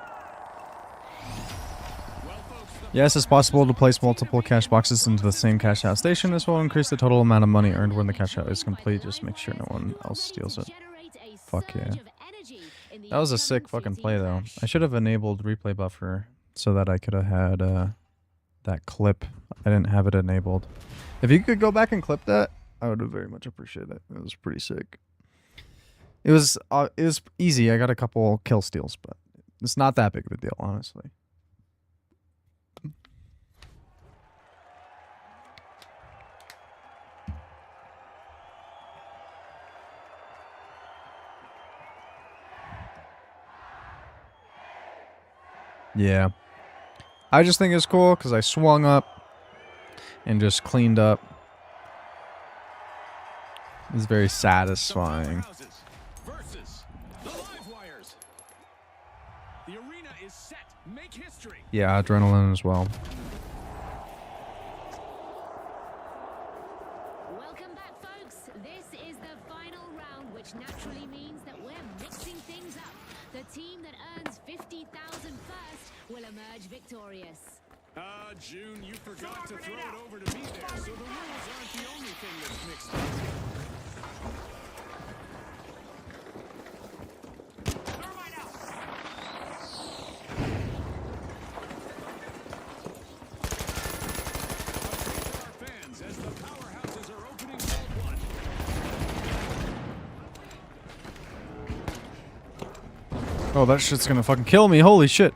Yes, it's possible to place multiple cash boxes into the same cash out station. This will increase the total amount of money earned when the cash out is complete. Just make sure no one else steals it. Fuck yeah. That was a sick fucking play though. I should have enabled replay buffer so that I could have had that clip. I didn't have it enabled. If you could go back and clip that, I would have very much appreciated it. It was pretty sick. It was easy. I got a couple kill steals, but it's not that big of a deal, honestly. Yeah. I just think it's cool because I swung up and just cleaned up. It's very satisfying. Versus the live wires. The arena is set. Make history. Yeah, adrenaline as well. Welcome back, folks. This is the final round, which naturally means that we're mixing things up. The team that earns 50,000 first will emerge victorious. June, you forgot to throw it over to me there, so the rules aren't the only thing that's mixed up. Oh, that shit's gonna fucking kill me. Holy shit.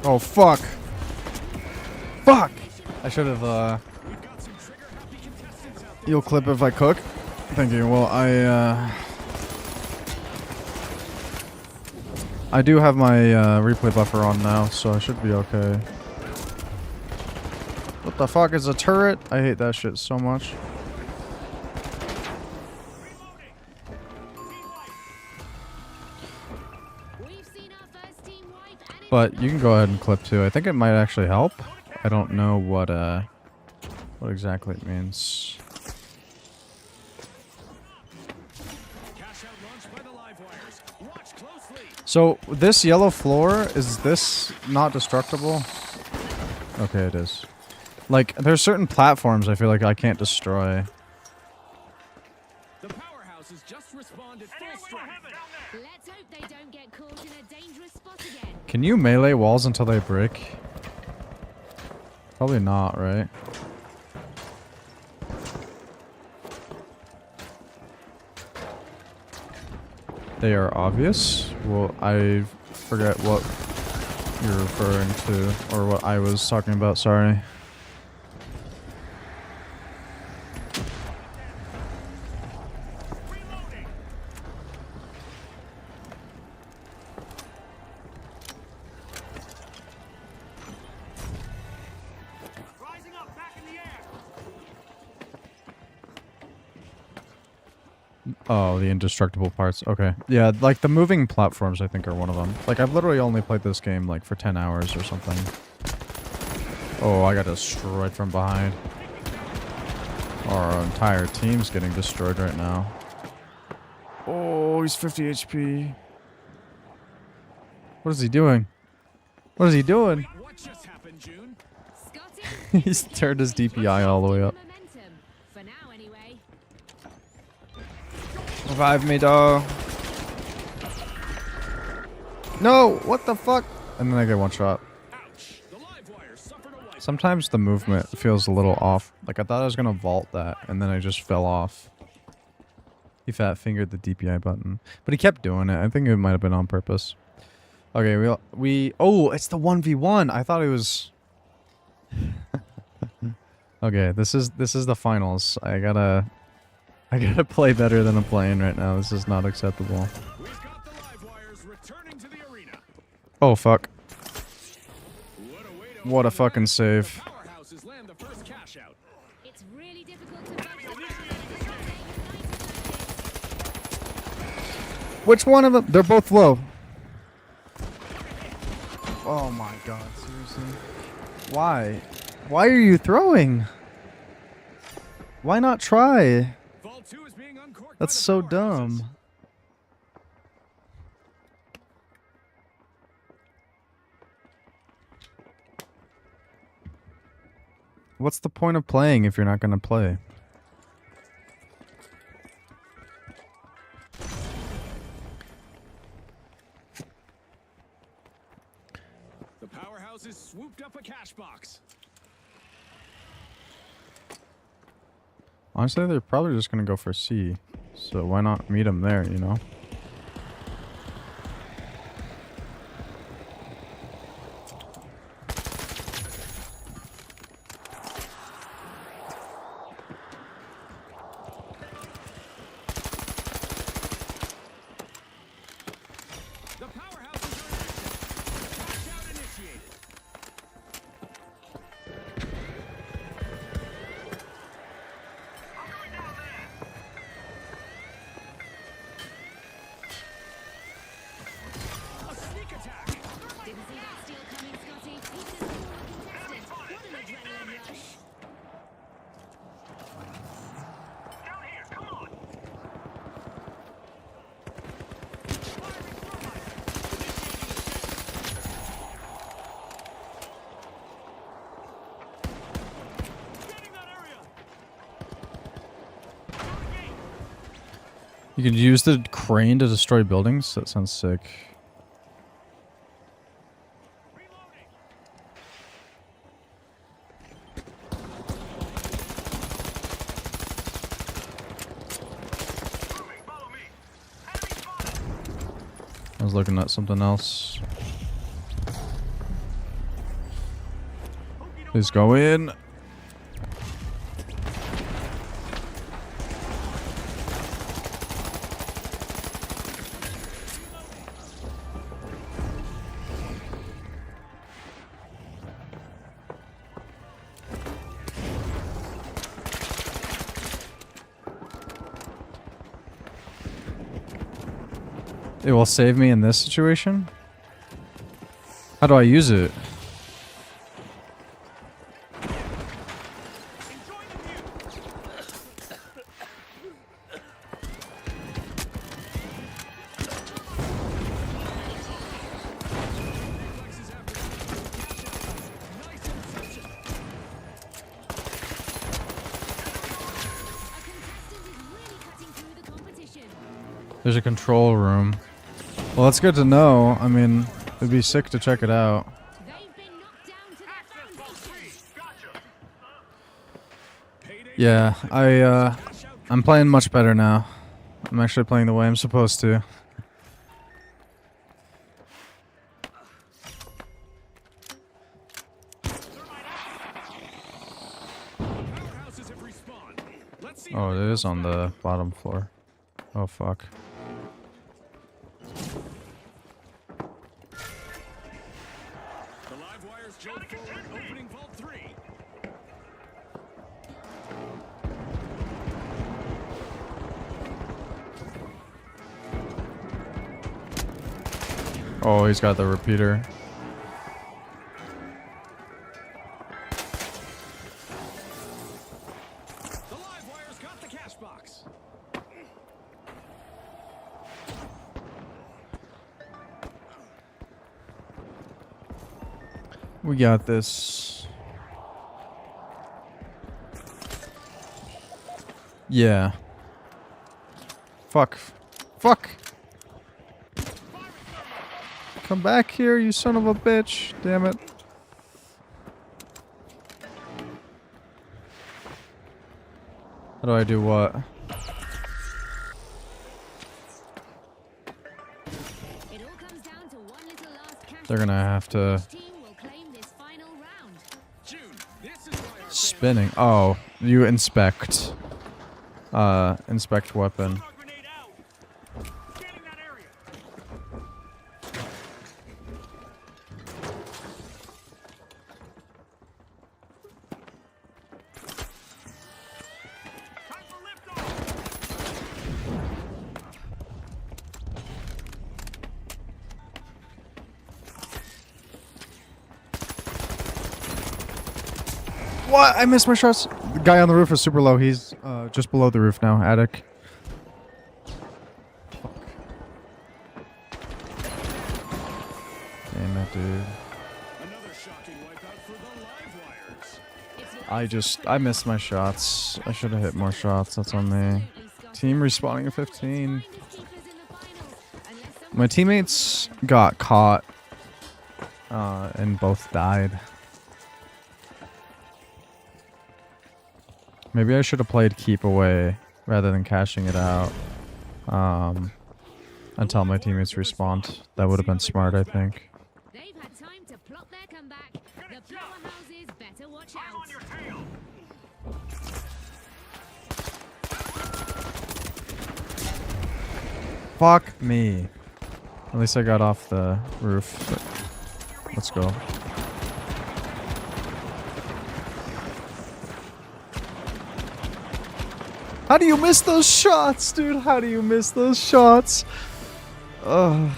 Oh, fuck. Fuck! I should have, You'll clip if I cook? Thank you. Well, I do have my, replay buffer on now, so I should be okay. What the fuck is a turret? I hate that shit so much. But you can go ahead and clip too. I think it might actually help. I don't know what exactly it means. So this yellow floor, is this not destructible? Okay, it is. Like, there's certain platforms I feel like I can't destroy. The powerhouses just responded full strength. Let's hope they don't get caught in a dangerous spot again. Can you melee walls until they break? Probably not, right? They are obvious? Well, I forget what you're referring to, or what I was talking about, sorry. Oh, the indestructible parts. Okay. Yeah, like the moving platforms I think are one of them. Like I've literally only played this game like for 10 hours or something. Oh, I got destroyed from behind. Our entire team's getting destroyed right now. Oh, he's 50 HP. What is he doing? What is he doing? What just happened, June? He's turned his DPI all the way up. Revive me, dog. No! What the fuck? And then I get one shot. Ouch. The live wire suffered a wipe. Sometimes the movement feels a little off. Like, I thought I was gonna vault that, and then I just fell off. He fat fingered the DPI button. But he kept doing it. I think it might have been on purpose. Okay, we oh, it's the 1v1. I thought it was okay, this is the finals. I gotta play better than I'm playing right now. This is not acceptable. We've got the live wires returning to the arena. Oh fuck. What a way to What a open the fucking line. save. The powerhouses land the first cash out. It's really difficult to budge the Which one of them? They're both low. Oh my god, seriously? Why? Why are you throwing? Why not try? Vault 2 is being uncorked. That's by the so powerhouses. dumb. What's the point of playing if you're not gonna play? The powerhouses swooped up a cash box. Honestly, they're probably just gonna go for C. So why not meet them there, you know? The powerhouses are in action. Cash out initiated. A sneak attack. Didn't see that steal coming, Scotty. Even as a former contestant, what an adrenaline rush. Down here, come on. Scanning that area. You could use the crane to destroy buildings? That sounds sick. Reloading. Follow me. Enemy spotted. I was looking at something else. Please go in. It will save me in this situation? How do I use it? Enjoy the view. Reflexes after nice interception. A contestant is really cutting through the competition. There's a control room. Well, that's good to know. I mean, it'd be sick to check it out. They've been knocked down to their foundations. Payday. Yeah, Cash out. I'm playing much better now. I'm actually playing the way I'm supposed to. Powerhouses have respawned. Let's see. Oh, it is on the bottom floor. Oh, fuck. The live wires jump forward, opening vault 3. Oh, he's got the repeater. The live wires got the cash box. We got this. Yeah. Fuck. Fuck. Come back here, you son of a bitch. Damn it. How do I do what? It all comes down to one little last cash. They're gonna have to... Which team will claim this final round? June, this is why our Spinning. Oh, you inspect. Inspect weapon. Frag grenade out. Scanning that area. Time for liftoff. What? I missed my shots. The guy on the roof is super low. He's just below the roof now. Attic. Fuck. Damn it, dude. Another shocking wipeout for the live wires. I missed my shots. I should have hit more shots. That's on me. Team respawning at 15. My teammates got caught and both died. Maybe I should have played keep away rather than cashing it out until my teammates respawned. That would have been smart, I think. They've had time to plot their comeback. The powerhouses better watch I'm out. on your tail. Fuck me. At least I got off the roof. But let's go. How do you miss those shots, dude? How do you miss those shots? Ugh.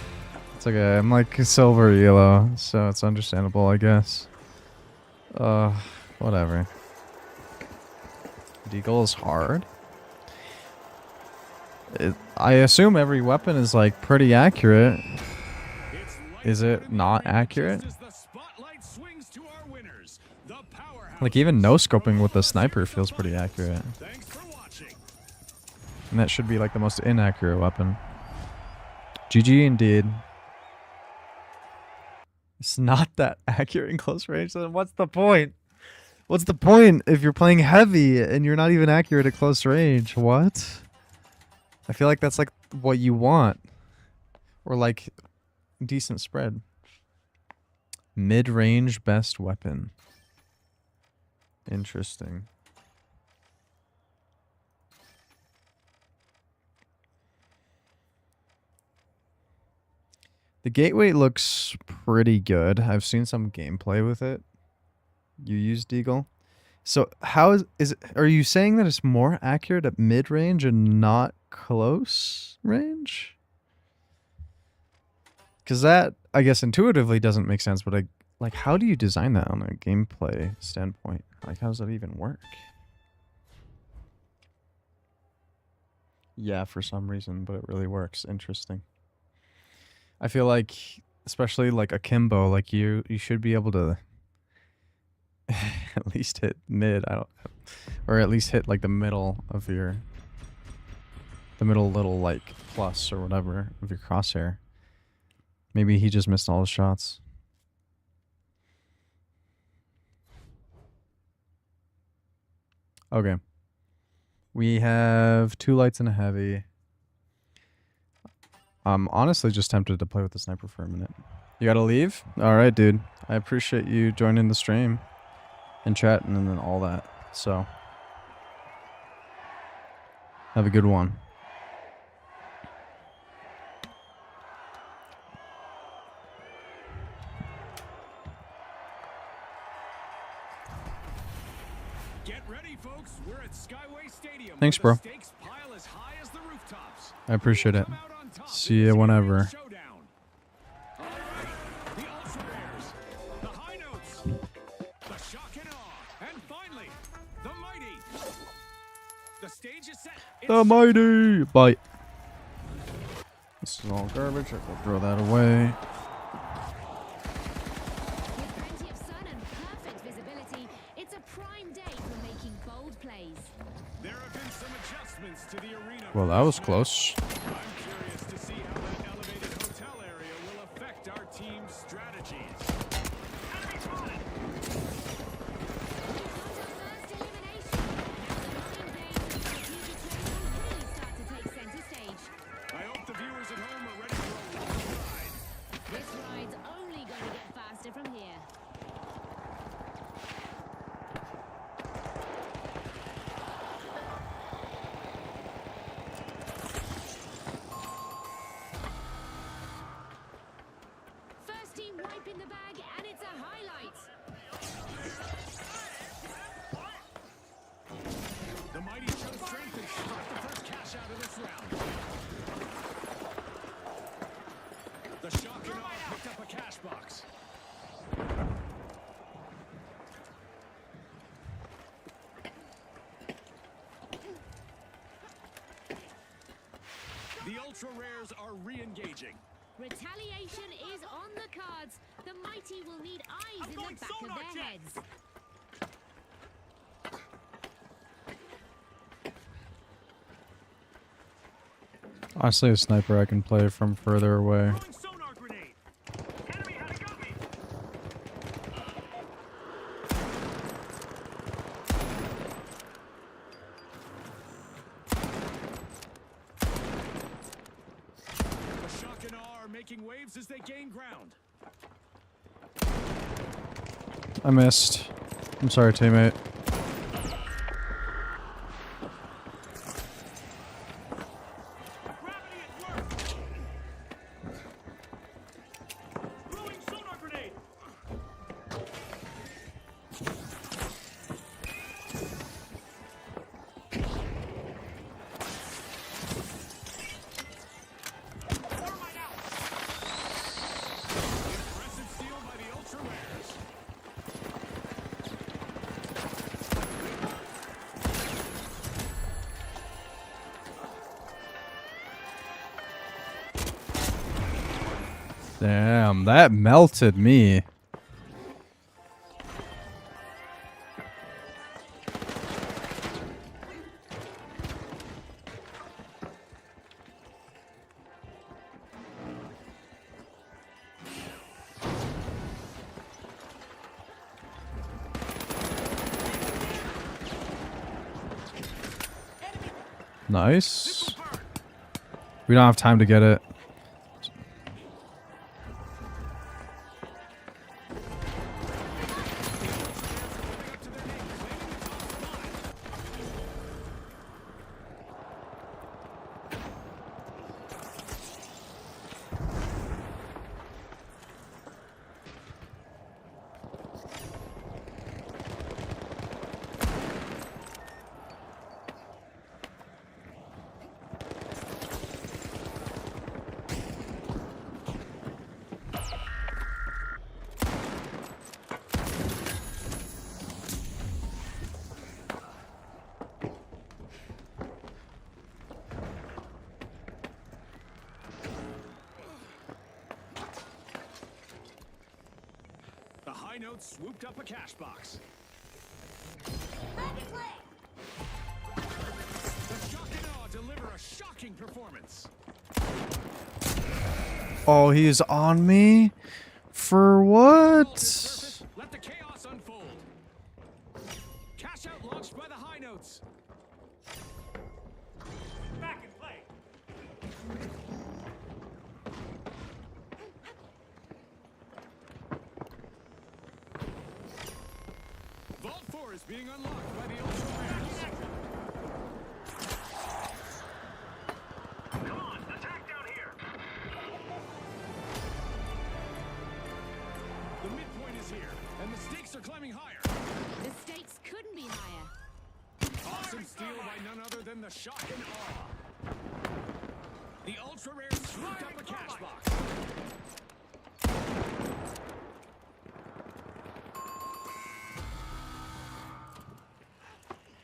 It's okay. I'm like silver yellow, so it's understandable, I guess. Whatever. Deagle is hard. I assume every weapon is like pretty accurate. It's Is it not accurate? as the spotlight swings to our winners. The powerhouse. Like even no scoping with the sniper feels pretty accurate. Thanks for watching. And that should be like the most inaccurate weapon. GG indeed. It's not that accurate in close range, then what's the point? What's the point if you're playing heavy and you're not even accurate at close range? What? I feel like that's like what you want. Or like decent spread. Mid-range best weapon. Interesting. The gateway looks pretty good. I've seen some gameplay with it. You use Deagle. So how is it, are you saying that it's more accurate at mid-range and not close range? Because that, I guess, intuitively doesn't make sense, but like, how do you design that on a gameplay standpoint? Like, how does that even work? Yeah, for some reason, but it really works. Interesting. I feel like, especially like akimbo, like you should be able to at least hit mid. Or at least hit like the middle of the middle little like plus or whatever of your crosshair. Maybe he just missed all his shots. Okay. We have 2 lights and a heavy. I'm honestly just tempted to play with the sniper for a minute. You gotta leave? Alright, dude. I appreciate you joining the stream and chatting and then all that. So, have a good one. Get ready, folks. We're at Skyway Stadium. Thanks, where bro. the stakes pile as high as the rooftops. I appreciate it. Come out on top See in you this whenever. showdown. All right, the ultra rares, the high notes, the shock and awe, and finally, the mighty. The stage is set. The mighty! Bye. This is all garbage. I will throw that away. With plenty of sun and perfect visibility, it's a prime day for making bold plays. There have been some adjustments to the arena Well, that was close. I'm curious to see how that elevated hotel area will affect our team's strategies. Enemy spotted! I hope the viewers at home are ready for a long ride. This ride's only going to get faster from here. First team wiping the bag, and it's a highlight. The mighty show strength and struck the first cash out of this round. The shock and awe picked up a cash box. The ultra rares are re-engaging. Retaliation is on the cards. The mighty will need eyes in the back of their heads. Honestly, a sniper I can play from further away. Throwing sonar grenade. Enemy had got me. The shock and awe are making waves as they gain ground. I missed. I'm sorry, teammate. Gravity at work. Throwing sonar grenade. Thermite out. Impressive steal by the ultra rares. Damn, that melted me. Nice. We don't have time to get it. The high notes swooped up a cash box. The shock and awe deliver a shocking performance. Oh, he's on me? For what? Surface, let the chaos unfold. Cash out launched by the high notes. Back in play. Vault 4 is being unlocked by the ultra rares. Come on, attack down here. The midpoint is here, and the stakes are climbing higher. The stakes couldn't be higher. Awesome steal by none other than the shock and awe. The ultra rare swooped up a cash box.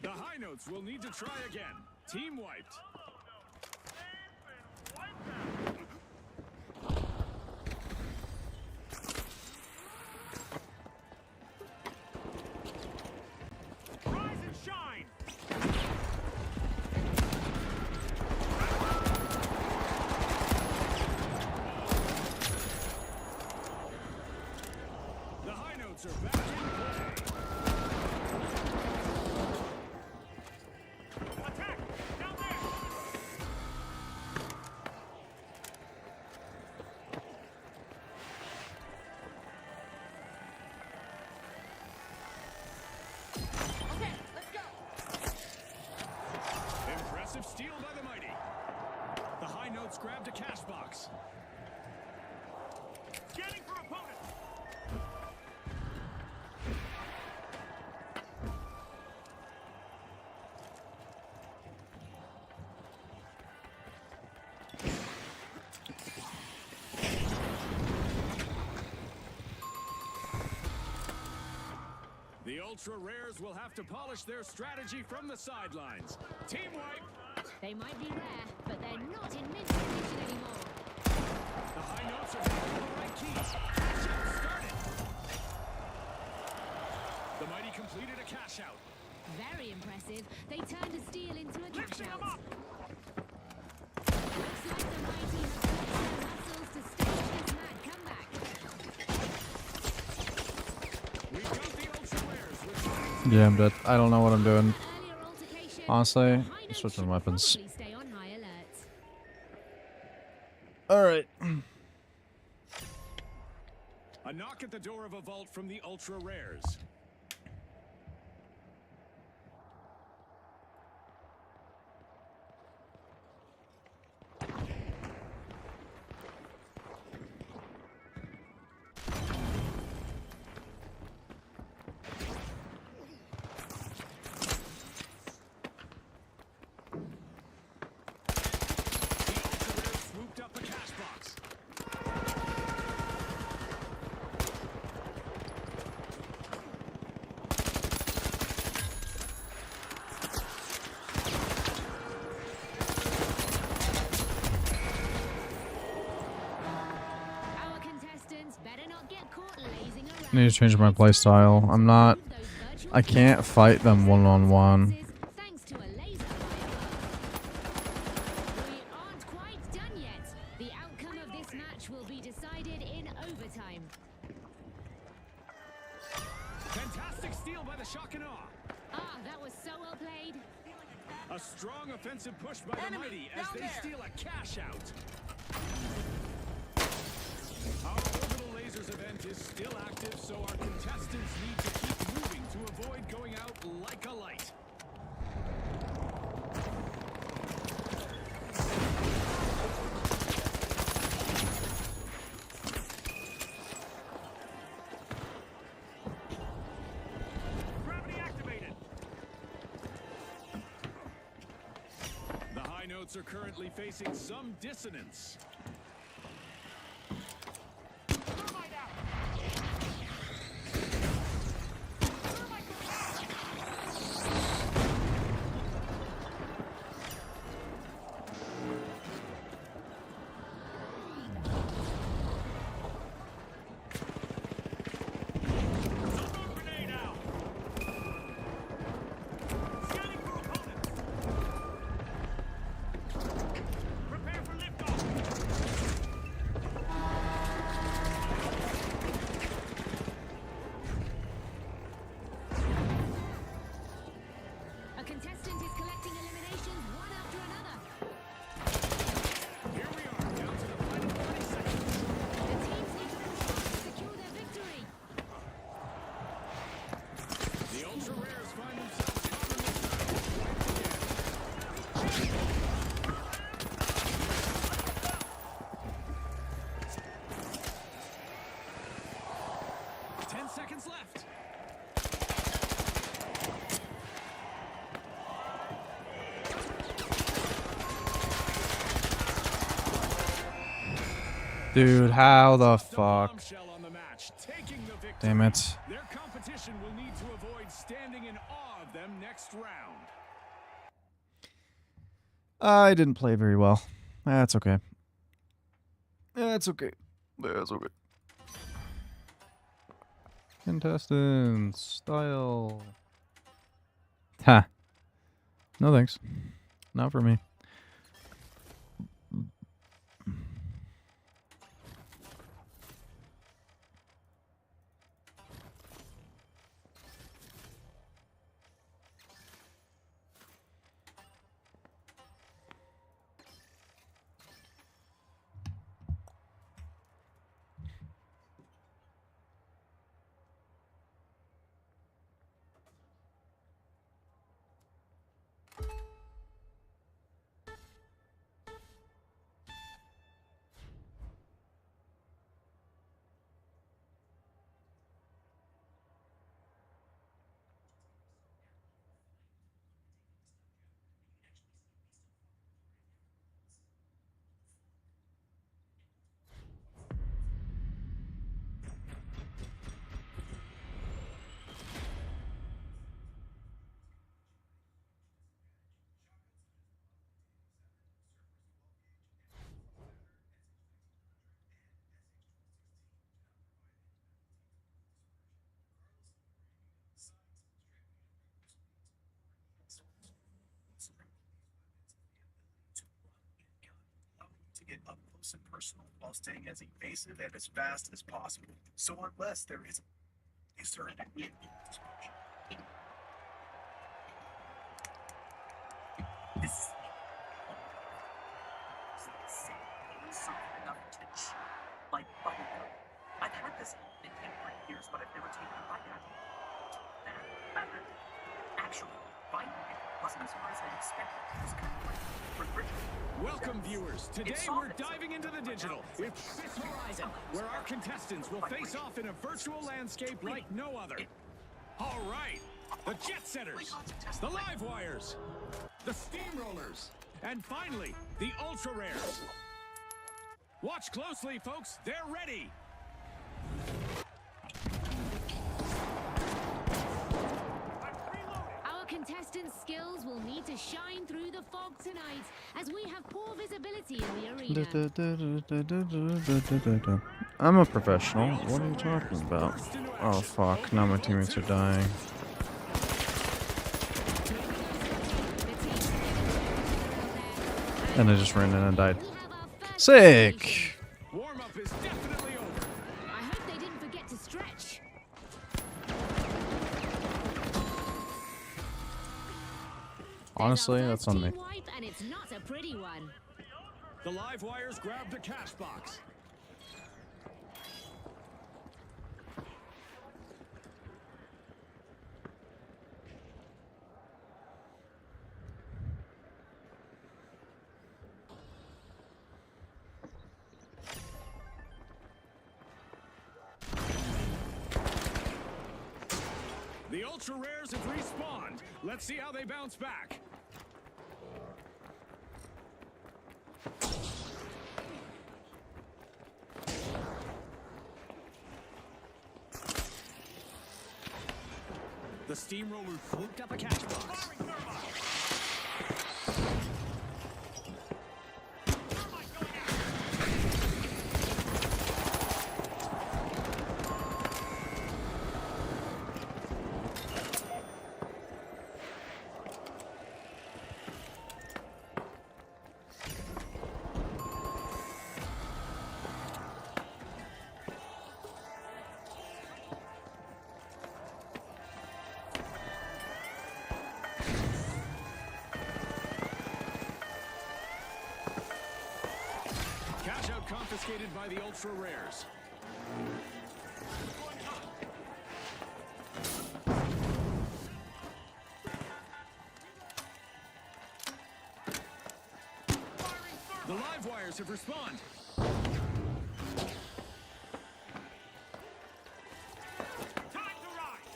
The high notes will need to try again. Team wiped. Rise and shine. Scouts grabbed a cash box. Scanning for opponent. The Ultra Rares will have to polish their strategy from the sidelines. Team wipe. They might be rare, but they're not in mint condition anymore. The high notes are hitting all the right keys. Cash out started. The mighty completed a cash out. Very impressive. They turned a steal into a cash Lifting them out. up. Looks like the mighty have flexed their muscles to stage this mad comeback. We've got the Ultra Rares returning. Yeah, I'm dead. I don't know what I'm doing. Earlier altercation, Honestly, the I'm high notes switching should weapons. probably stay on high alert. Alright. A knock at the door of a vault from the Ultra Rares. Swooped up a cash box. Our contestants better not get caught lazing around. I need to change my playstyle. I'm not. I can't fight them one-on-one. Thanks to a laser fire. We aren't quite done yet. The outcome of this match will be decided in overtime. Fantastic steal by the Shock and Awe. Ah, that was so well played. A strong offensive push by the mighty as they steal a cash out. Our orbital lasers event is still active, so our contestants need to keep moving to avoid going out like a light. Gravity activated. The high notes are currently facing some dissonance. Thermite out. Thermite goes out. Smoke grenade out. Scanning for opponent. Prepare for liftoff. A contestant is collecting eliminations one after another. Here we are, down to the final 30 seconds. The teams need to push on to secure their victory. The Ultra Rares find themselves caught in the once again. 10 seconds left. Dude, how the Just a fuck? bombshell on the match, taking the victory. Damn it. Their competition will need to avoid standing in awe of them next round. I didn't play very well. That's okay. That's okay. That's okay. Contestants. Style. Ha. No thanks. Not for me. it up close and personal while staying as evasive and as fast as possible. So unless there is a certain this something enough to chew like bubblegum. I've had this in for years, but I've never taken a bite out of it. Actually, biting it wasn't as hard as I expected. It was kind of like refrigerated. Welcome, viewers. Today we're diving into the digital. It's Fifth Horizon, where our contestants will face off in a virtual landscape like no other. All right, the Jet Setters, the Live Wires, the Steamrollers, and finally, the Ultra Rares. Watch closely, folks. They're ready. Our contestants' skills will need to shine through the fog tonight, as we have poor visibility in the arena. I'm a professional. What are you talking about? Oh fuck, now my teammates are dying. And I just ran in and died. Sick! Warm-up is definitely over. I hope they didn't forget to stretch. Honestly, that's on me. Team wipe, and it's not a pretty one. The Live Wires grab the cash box. The Ultra Rares have respawned. Let's see how they bounce back. The Steamroller swooped up a cash box. Cash out confiscated by the Ultra Rares. The Live Wires have respawned. Time to ride.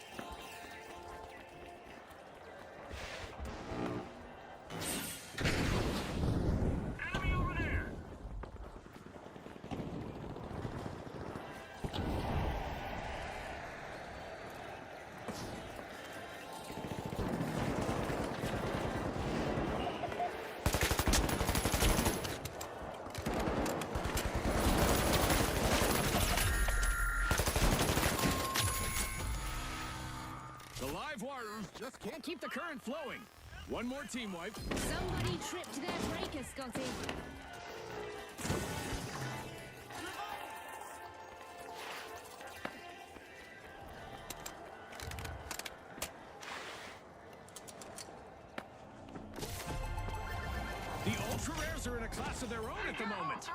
Enemy over there. The Live Wires just can't keep the current flowing. One more team wipe. Somebody tripped their breaker, Scotty. The Ultra Rares are in a class of their own at the moment.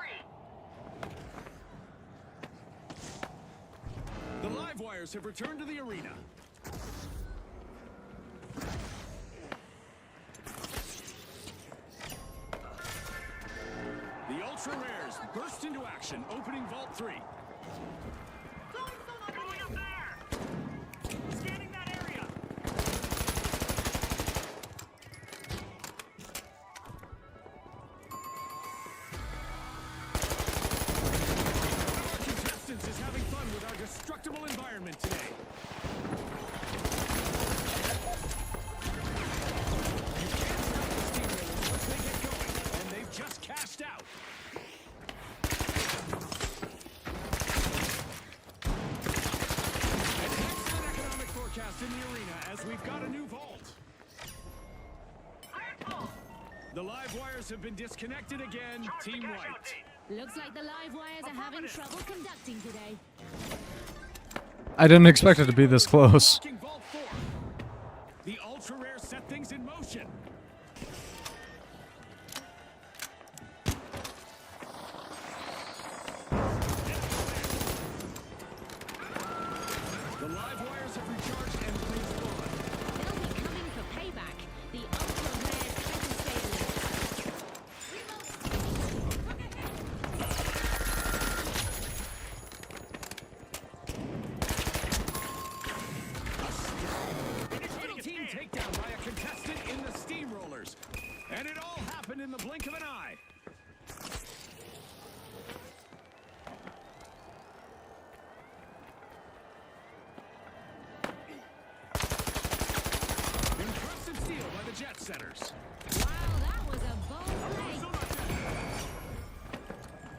The Live Wires have returned to the arena. The Ultra Rares burst into action, opening Vault 3. Going up there! Scanning that area! Our contestants is having fun with our destructible environment today. You can't stop the Steamrollers once they get going, and they've just cashed out. An excellent economic forecast in the arena as we've got a new vault. The live wires have been disconnected again. Team wiped. Looks like the live wires are having trouble conducting today. I didn't expect it to be this close. Unlocking Vault 4. The ultra rare set things in motion. The live wires have recharged and respawned. They'll be coming for payback. The ultra rares try to stay alert. Total team takedown by a contestant in the steamrollers. And it all happened in the blink of an eye. Impressive steal by the jet setters. Wow, that was a bold play.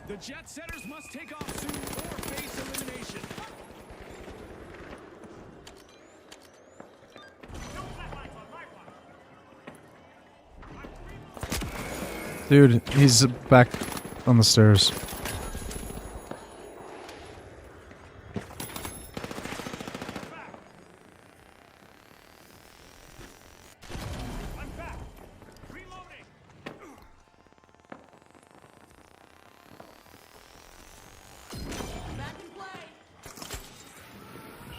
The jet setters must take off soon or face elimination. Dude, he's back on the stairs. I'm back. Reloading. Back in play. That's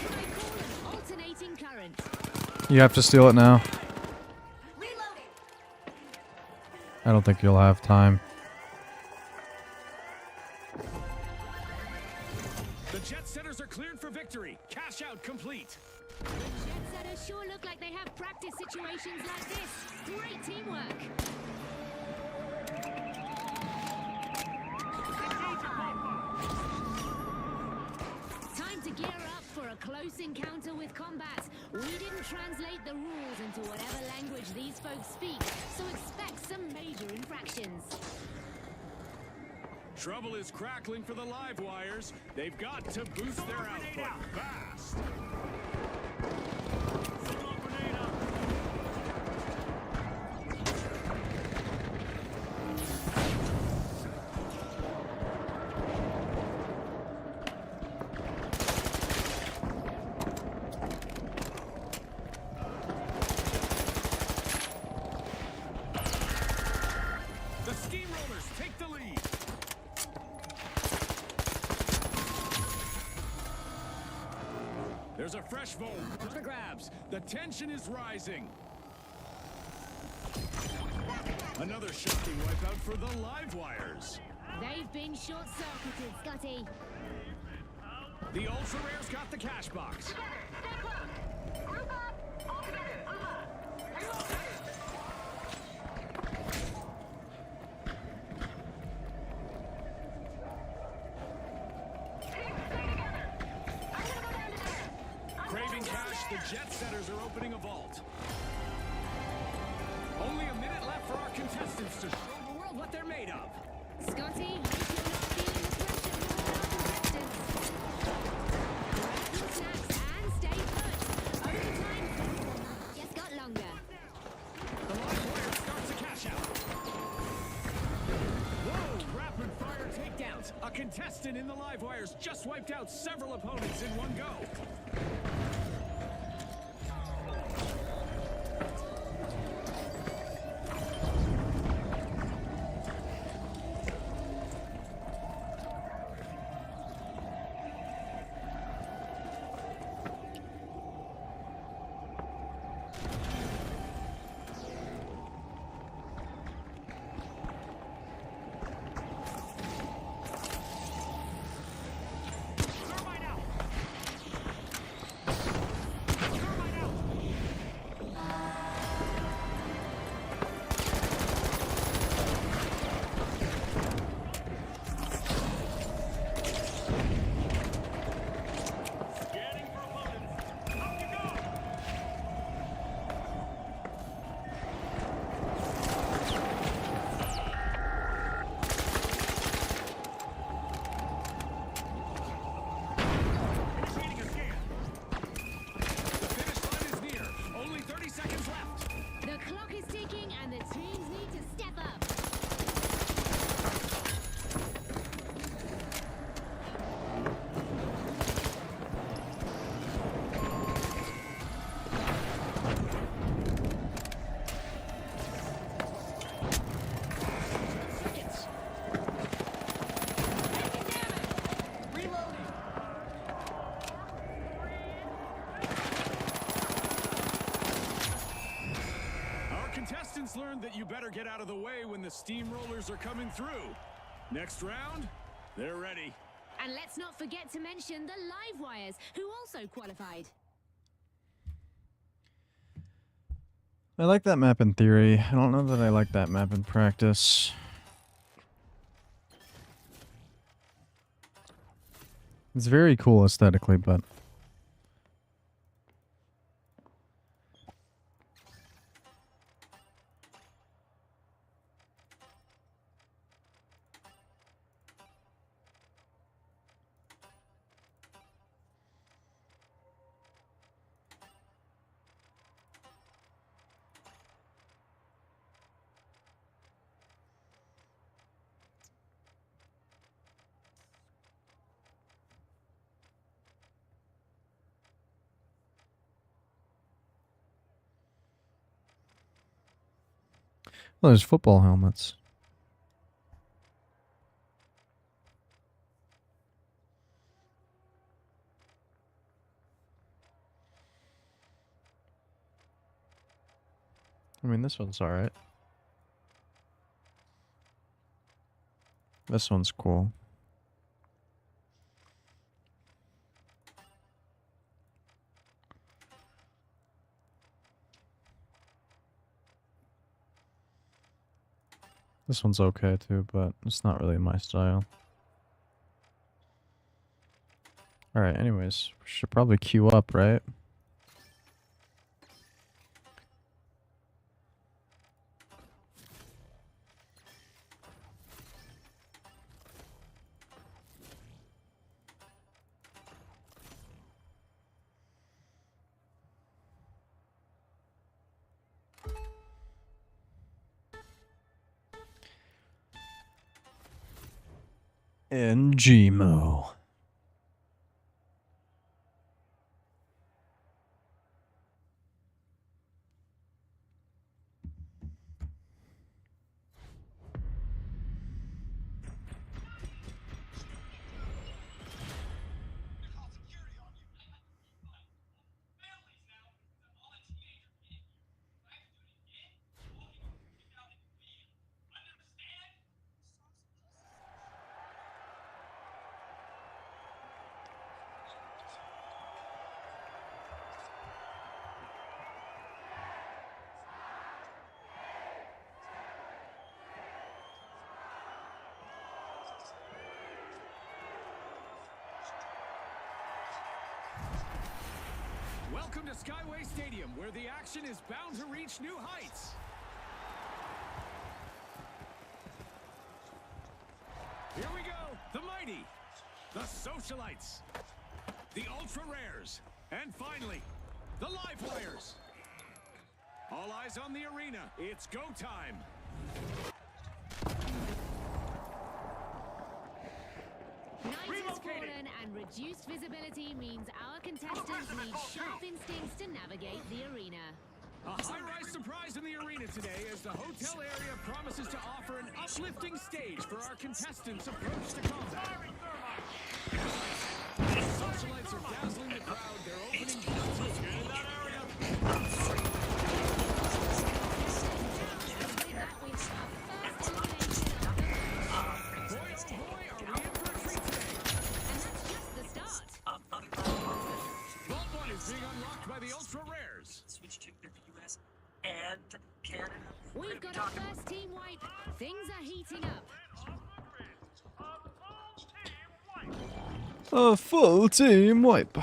what I call an alternating current. You have to steal it now. I don't think you'll have time. The jet setters are cleared for victory. Cash out complete. The jet setters sure look like they have practice situations like this. Great teamwork. Time to gear up for a close encounter with combat. We didn't translate the rules into whatever language these folks speak, so expect some major infractions. Trouble is crackling for the live wires. They've got to boost their output fast. Signal grenade up. The steamrollers take the lead. There's a fresh vote for the grabs. The tension is rising. Another shocking wipeout for the live wires. They've been short-circuited, Scotty. The ultra rares got the cash box. Craving cash, the jet setters are opening a vault. Only a minute left for our contestants to show the world what they're made of. Scotty, hope you're not feeling the pressure from our contestants. Grab your snacks and stay put. Overtime just got longer. The live wire starts a cash out. Whoa, rapid fire takedowns. A contestant in the live wires just wiped out several opponents in one go. Scanning for opponents. Up you go. Initiating a scan. The finish line is near. Only 30 seconds left. The clock is ticking and the teams need to step up. Seconds. Reloading. Our contestants learned that you better get out of the way when the steamrollers are coming through. Next round, they're ready. And let's not forget to mention the live wires, who also qualified. I like that map in theory. I don't know that I like that map in practice. It's very cool aesthetically, but well, there's football helmets. I mean, this one's alright. This one's cool. This one's okay too, but it's not really my style. Alright, anyways, we should probably queue up, right? NGMO. Welcome to Skyway Stadium, where the action is bound to reach new heights. Here we go, the mighty, the socialites, the ultra rares, and finally, the live wires. All eyes on the arena. It's go time. Night has fallen and reduced visibility means our contestants need sharp instincts to navigate the arena. A high-rise surprise in the arena today as the hotel area promises to offer an uplifting stage for our contestants' approach to combat. The socialites are dazzling the crowd. They're opening doors. Get in that area. With that, we have our first elimination of the match. Boy, oh boy, are we in for a treat today. And that's just the start. Vault 1 is being unlocked by the ultra rares. Switch to the US and Canada. We've got our first team wipe. Things are heating up. A full team wipe.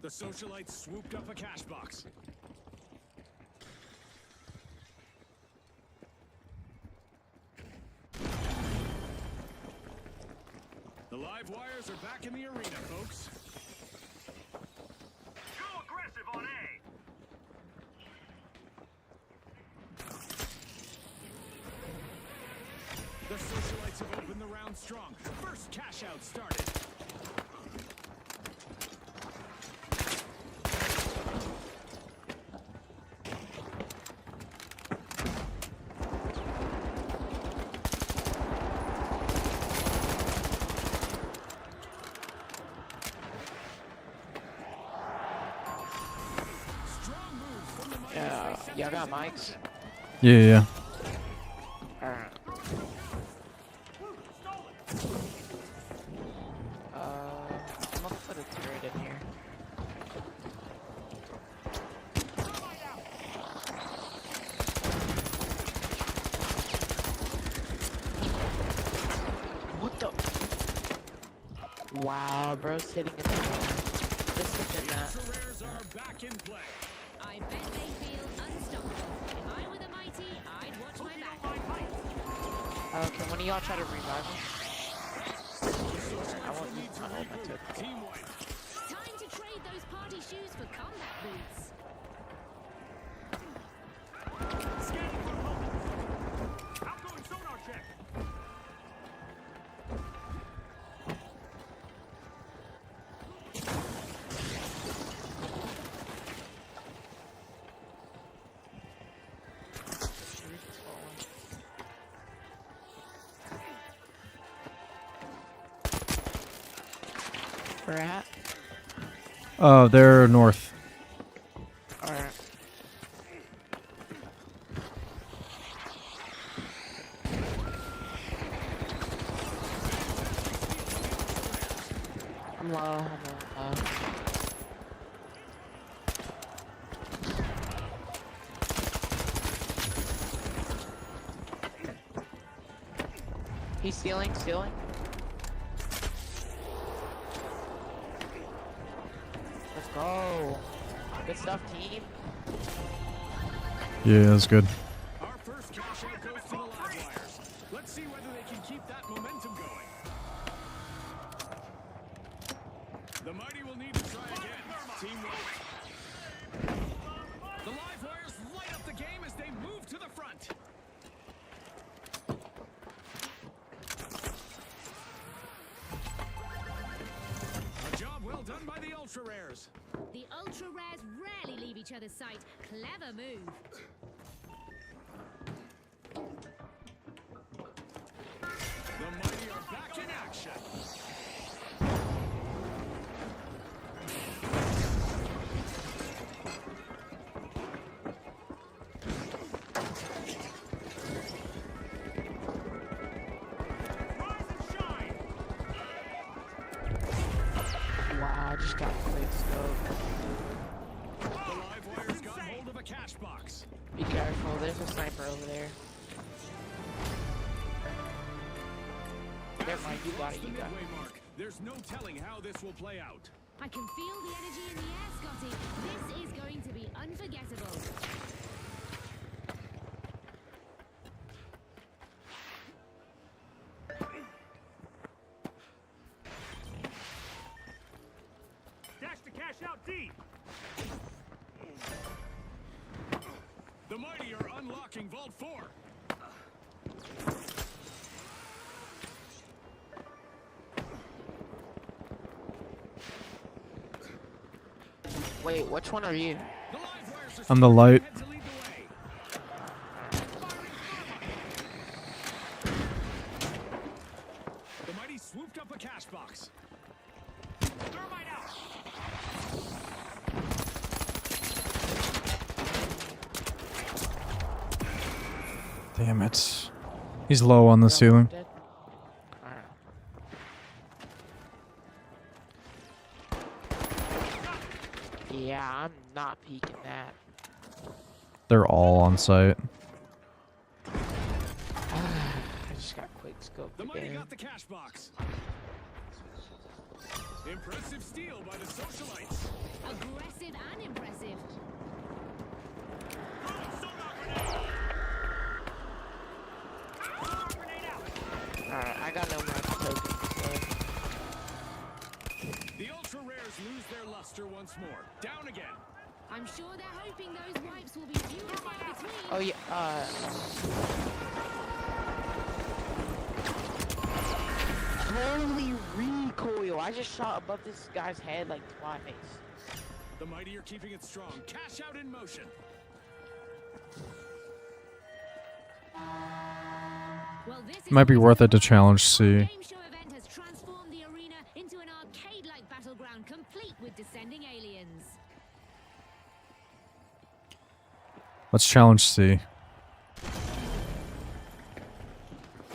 The socialites swooped up a cash box. The live wires are back in the arena, folks. Go aggressive on A. The socialites have opened the round strong. First cash out started. Strong moves from the Mighty as they set Y'all got things in mics? motion. Yeah, yeah. Alright. I'm gonna put a turret in here. What the? Wow, bro's hitting it. This is that. Ultra rares are back in play. I bet they feel unstoppable. If I were the mighty, I'd watch my back. Can one of y'all try to revive me? I want Need to my ult, my regroup. took. Team wipe. Time to trade those party shoes for combat boots. Scanning for opponents. Outgoing sonar check. Where at? Oh, they're north. Alright. I'm low, I'm low. He's stealing. Let's go. Good stuff, team. Yeah, that's good. Our first cash out goes to the live wires. Let's see whether they can keep that momentum going. The mighty will need to try again. Team wipe. The live wires light up the game as they move to the front. A job well done by the ultra rares. The ultra rares rarely leave each other's sight. Clever move. The mighty are back in action. Rise and shine. Wow, I just got quick scope. The live wires got hold of a cash box. Be careful, there's a sniper over there. Never mind, you got it, The you got it. midway mark. There's no telling how this will play out. I can feel the energy in the air, Scotty. This is going to be unforgettable. Dash to cash out D. The mighty are unlocking Vault 4. Wait, which one are you? The live wires are I'm the light. ahead to lead the way. The mighty swooped up a cash box. Thermite out. Damn it. He's low on the ceiling. Dead? Alright. Yeah, I'm not peeking that. They're all on site. I just got quick scope. scope The the mighty game. got the cash box. Impressive steal by the socialites. Aggressive and impressive. Alright, I got no more tokens, so. The ultra rares lose their luster once more. Down again. I'm sure they're hoping those wipes will be few and far between. Oh yeah, holy recoil! I just shot above this guy's head like twice. The mighty are keeping it strong. Cash out in motion. Well, this is Might be worth it to challenge Our C. game show event has transformed the arena into an arcade-like battleground complete with descending aliens. Let's challenge C.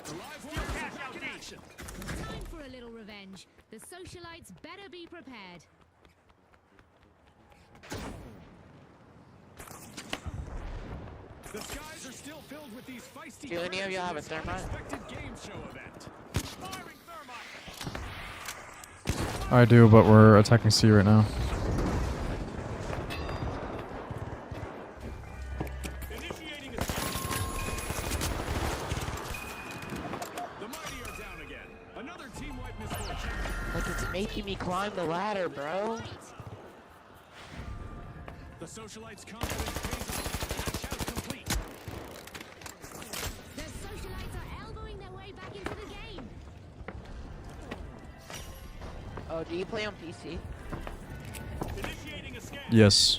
The live wires are back in action. Time for a little revenge. The socialites better be prepared. The skies are still filled with these feisty Do any of critters you in have a this thermite? unexpected game show event. Firing thermite. I do, but we're attacking C right now. Initiating a The mighty are down again. Another team-wide misfortune. Like it's making me climb the ladder, bro. The socialites' confidence pays off. Cash out complete. The socialites are elbowing their way back into the game. Oh, do you play on PC? Initiating a scan. Yes.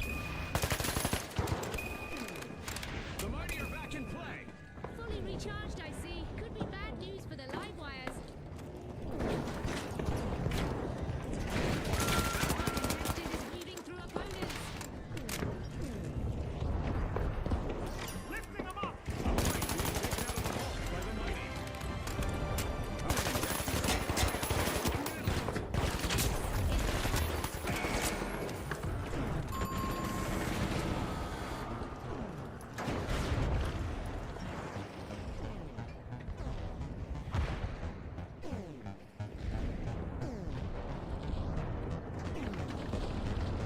The mighty are back in play. Fully recharged, I see. Could be bad news for the live wires. Contestant is weaving through opponents. Lifting them up. A fight being taken out of the vault by the mighty.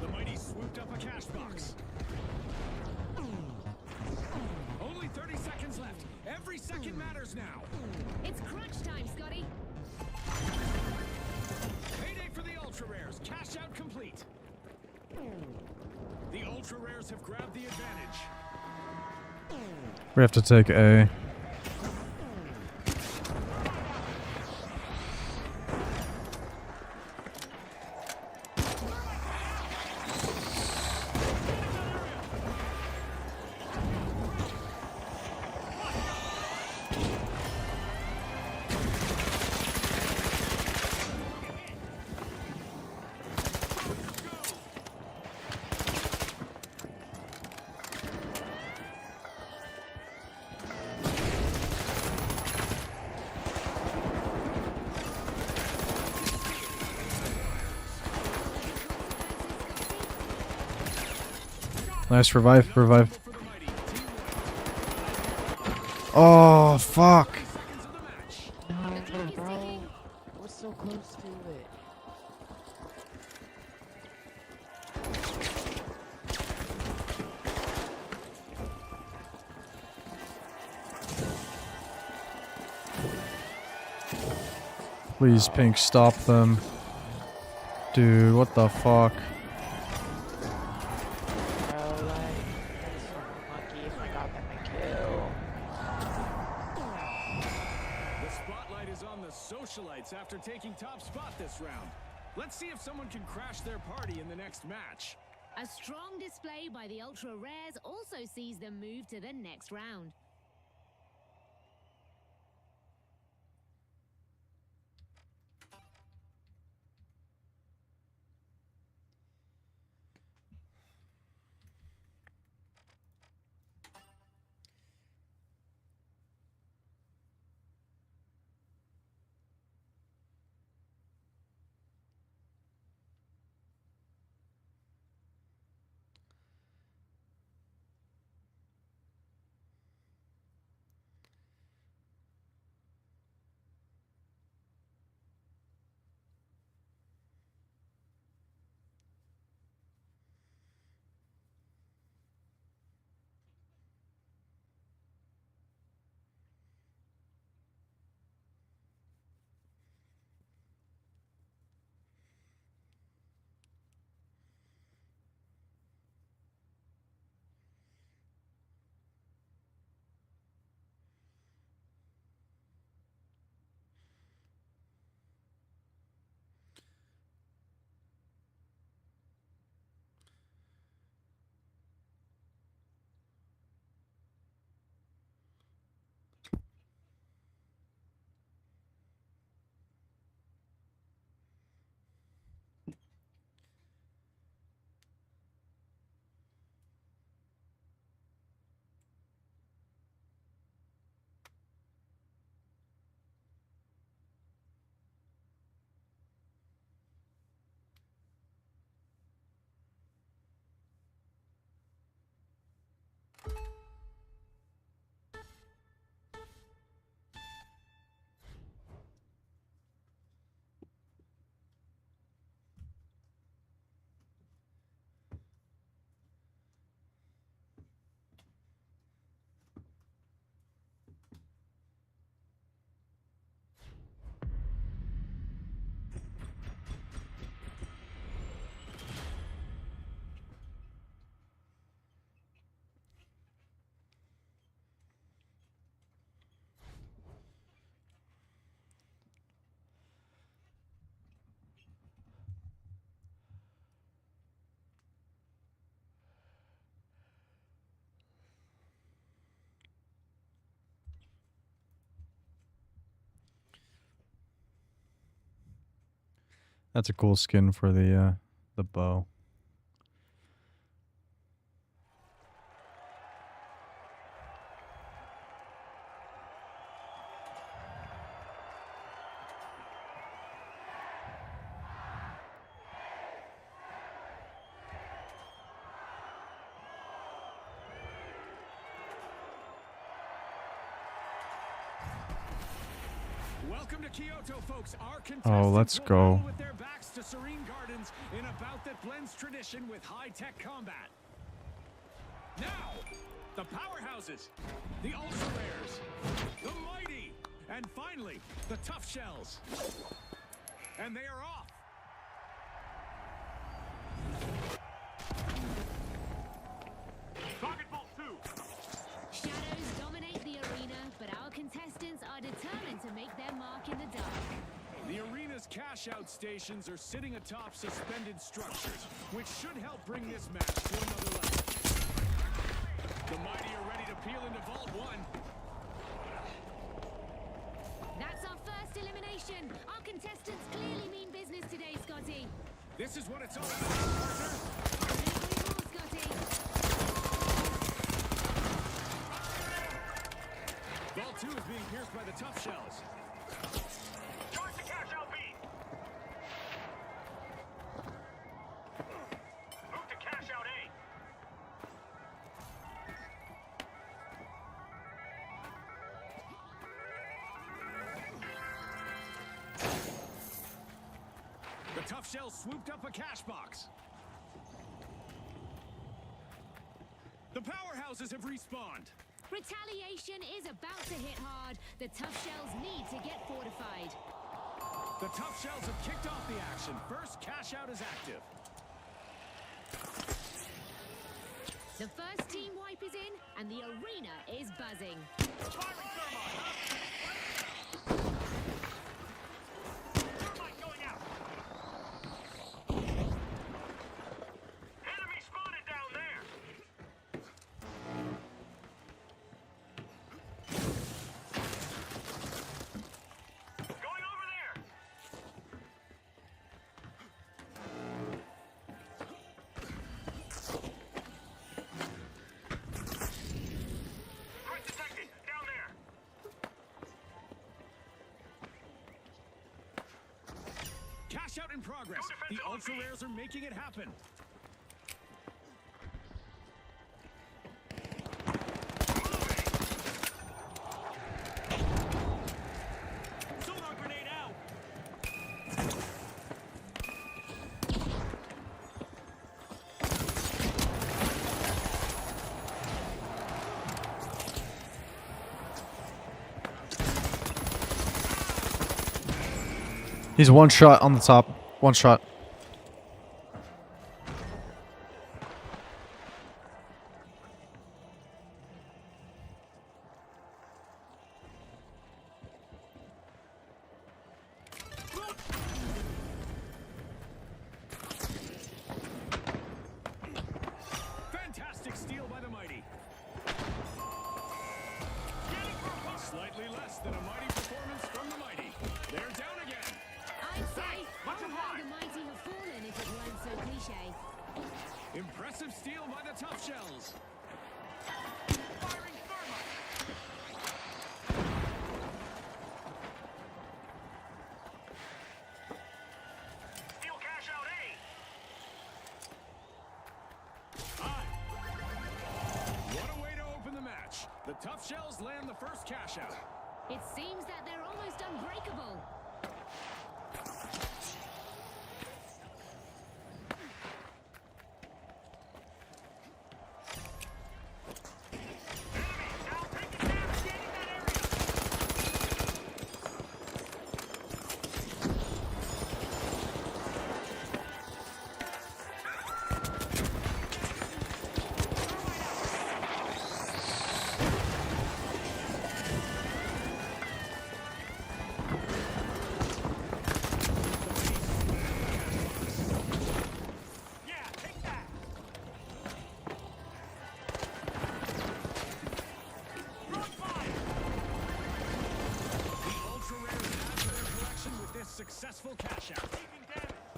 The mighty swooped up a cash box. Only 30 seconds left. Every second matters now. It's crunch time, Scotty. Payday for the ultra rares. Cash out complete. The ultra rares have grabbed the advantage. We have to take A. Nice revive, revive. For the mighty. Team Oh, fuck. seconds of the match. No, The clock is bro. ticking. I was so close to it. Please, Pink, stop them. Dude, what the fuck? Bro, like, that is so unlucky if I got them a kill. The spotlight is on the socialites after taking top spot this round. Let's see if someone can crash their party in the next match. A strong display by the ultra rares also sees them move to the next round. That's a cool skin for the bow. Welcome to Kyoto, folks. Our Oh, let's contestants will go. battle with their backs to serene gardens in a bout that blends tradition with high-tech combat. Now, the powerhouses, the ultra rares, the mighty, and finally, the tough shells. And they are off. Target Bolt 2. Shadows dominate the arena, but our contestants are determined to make their mark in the dark. The arena's cash-out stations are sitting atop suspended structures, which should help bring this match to another level. The mighty are ready to peel into Vault 1. That's our first elimination. Our contestants clearly mean business today, Scotty. This is what it's all about, partner. Ready for your ball, Scotty. Vault 2 is being pierced by the tough shells. Charge the cash-out B. Move to cash-out A. The tough shells swooped up a cash box. The powerhouses have respawned. Retaliation is about to hit hard. The tough shells need to get fortified. The tough shells have kicked off the action. First cash out is active. The first team wipe is in, and the arena is buzzing. Firing thermite. Thermite going out. Enemy spotted down there. Going over there. Threat detected. Down there. Cash out in progress. The ultra rares are making it happen. Sonar grenade out. He's one shot on the top. One shot. Fantastic steal by the mighty. Slightly less than a mighty performance from the mighty. They're down again. I'd say, Much oh, how obliged. the mighty have fallen if it weren't so cliche. Impressive steal by the tough shells. Firing thermite. Steal cash out A. What a way to open the match. The tough shells land the first cash out. It seems that they're almost unbreakable. Now taking damage, gaining that area. Yeah, take that. Run fire. The ultra rares add to their collection with this successful cash out. Taking damage.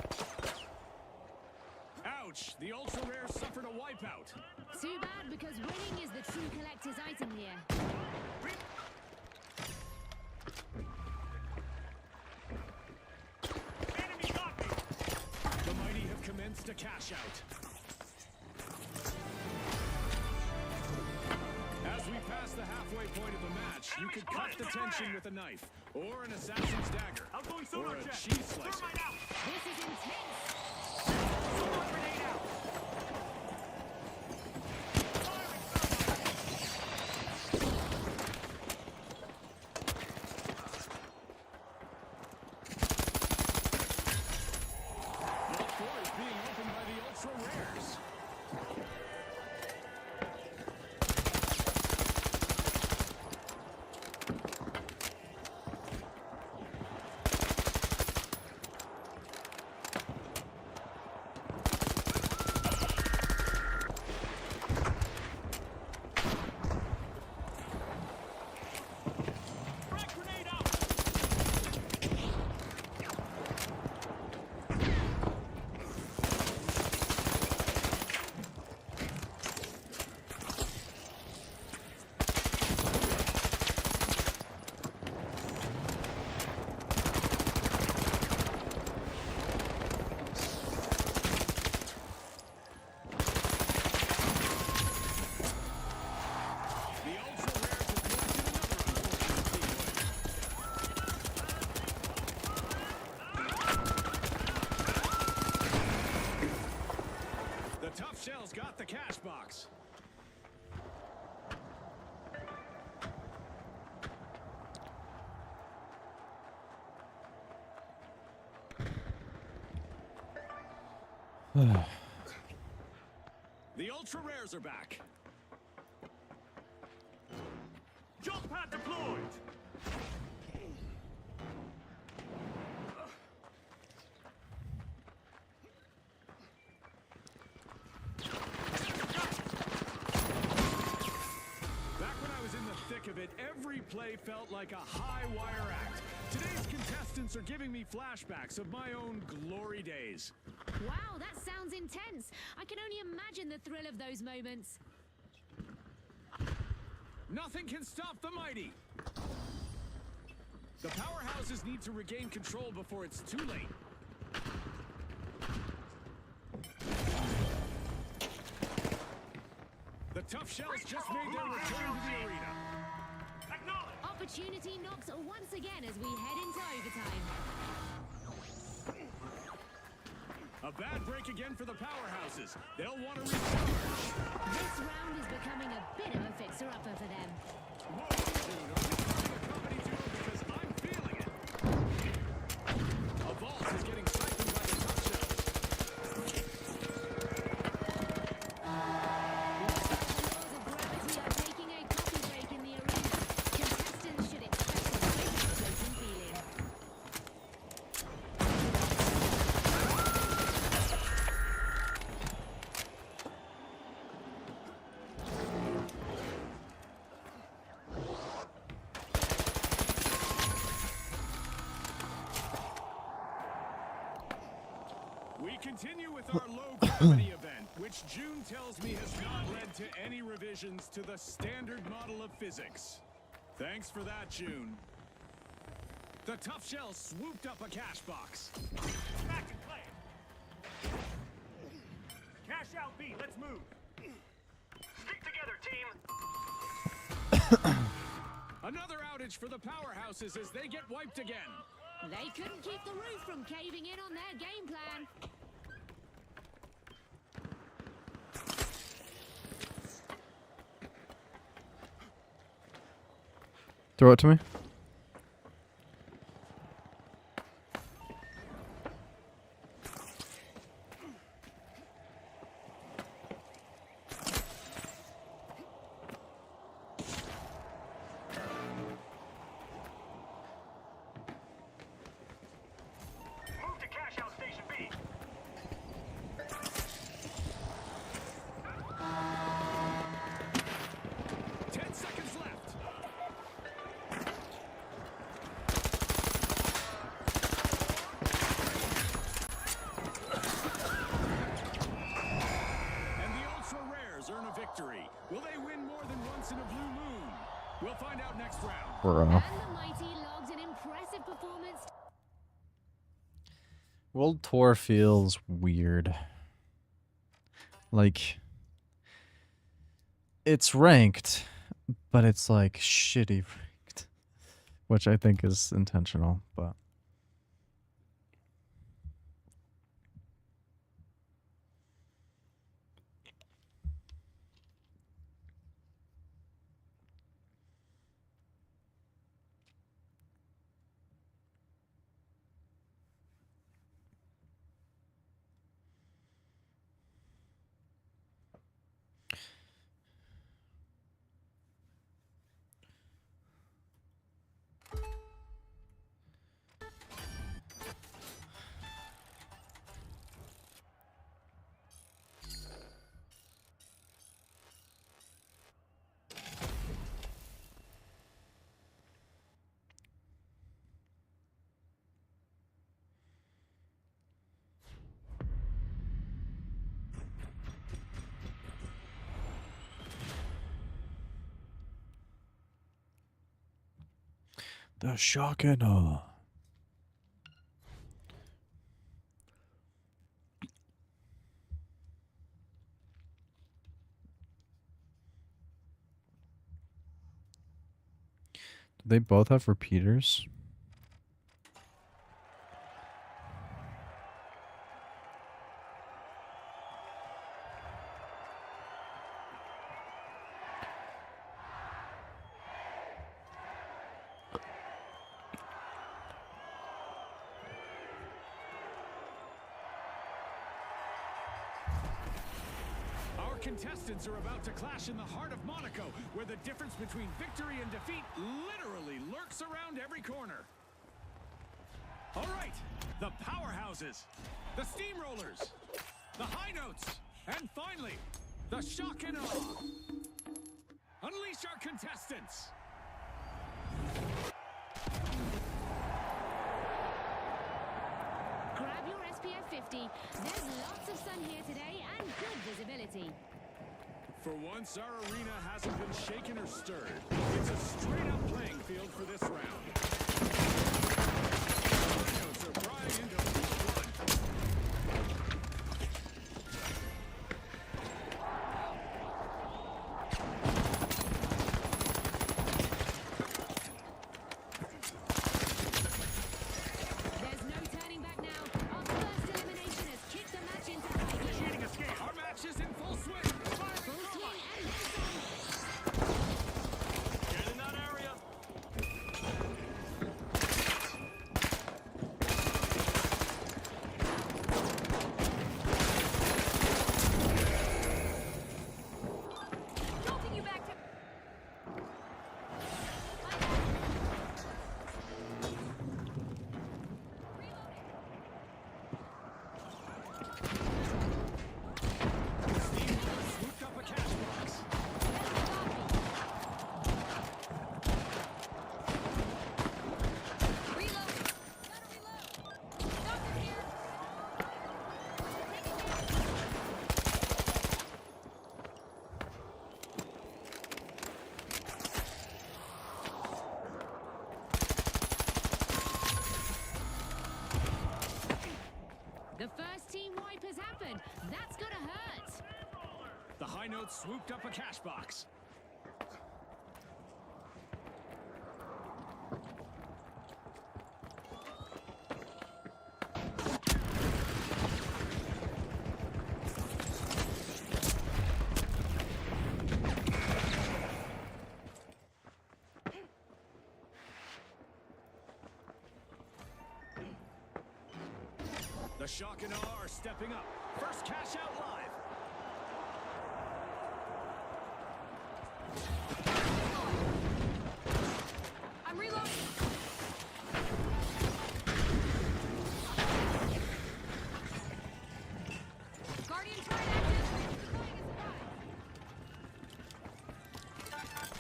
Ouch! The ultra rare suffered a wipeout. Too bad, because winning is the true collector's item here. Enemy got me. The mighty have commenced a cash out. As we pass the halfway point of the match, you could cut the tension with a knife, or an assassin's dagger, or a cheese slicer. This is intense. Grenade out. Lot 4 is being opened by the ultra rares. Frag grenade out. The ultra rares have collected another unfortunate decoy. The tough shells got the cash box. The ultra rares are back. Jump pad deployed. Back when I was in the thick of it, every play felt like a high-wire act. Today's contestants are giving me flashbacks of my own glory days. Wow, that sounds intense. I can only imagine the thrill of those moments. Nothing can stop the mighty. The powerhouses need to regain control before it's too late. The tough shells just made their return to the arena. Opportunity knocks once again as we head into overtime. A bad break again for the powerhouses. They'll want to recharge. This round is becoming a bit of a fixer-upper for them. Whoa, dude, are we starting a comedy duo? Because I'm feeling it. A vault is getting siphoned by the tough shells. The laws of gravity are taking a coffee break in the arena. Contestants should expect a great floating feeling. We continue with our low gravity event, which June tells me has not led to any revisions to the standard model of physics. Thanks for that, June. The tough shells swooped up a cash box. Back in play. Cash out B, let's move. Stick together, team. Another outage for the powerhouses as they get wiped again. They couldn't keep the roof from caving in on their game plan. Throw it to me. Move to cash out station B. 10 seconds left. Bro. And the mighty logged an impressive performance. World Tour feels weird. Like, it's ranked, but it's like shitty ranked, which I think is intentional, but. The shock and awe. Do they both have repeaters? Our contestants are about to clash in the heart of Monaco, where the difference between victory and defeat literally lurks around every corner. All right, the powerhouses, the steamrollers, the high notes, and finally, the shock and awe. Unleash our contestants. Grab your SPF 50. There's lots of sun here today and good visibility. For once, our arena hasn't been shaken or stirred. It's a straight-up playing field for this round. The notes are prying into full blood. There's no turning back now. Our first elimination has kicked the match into high gear. Cheating escape. Our match is in full swing. Full swing and then some. Get in that area. Jolting you back to... Steamroller swooped up a cash box. Reload. Gotta reload. Doctor here. The first team wipe has happened. That's gotta hurt. The high note swooped up a cash box. The shock and awe are stepping up. First cash out live. I'm reloading. Guardian turret active. Deploying a surprise.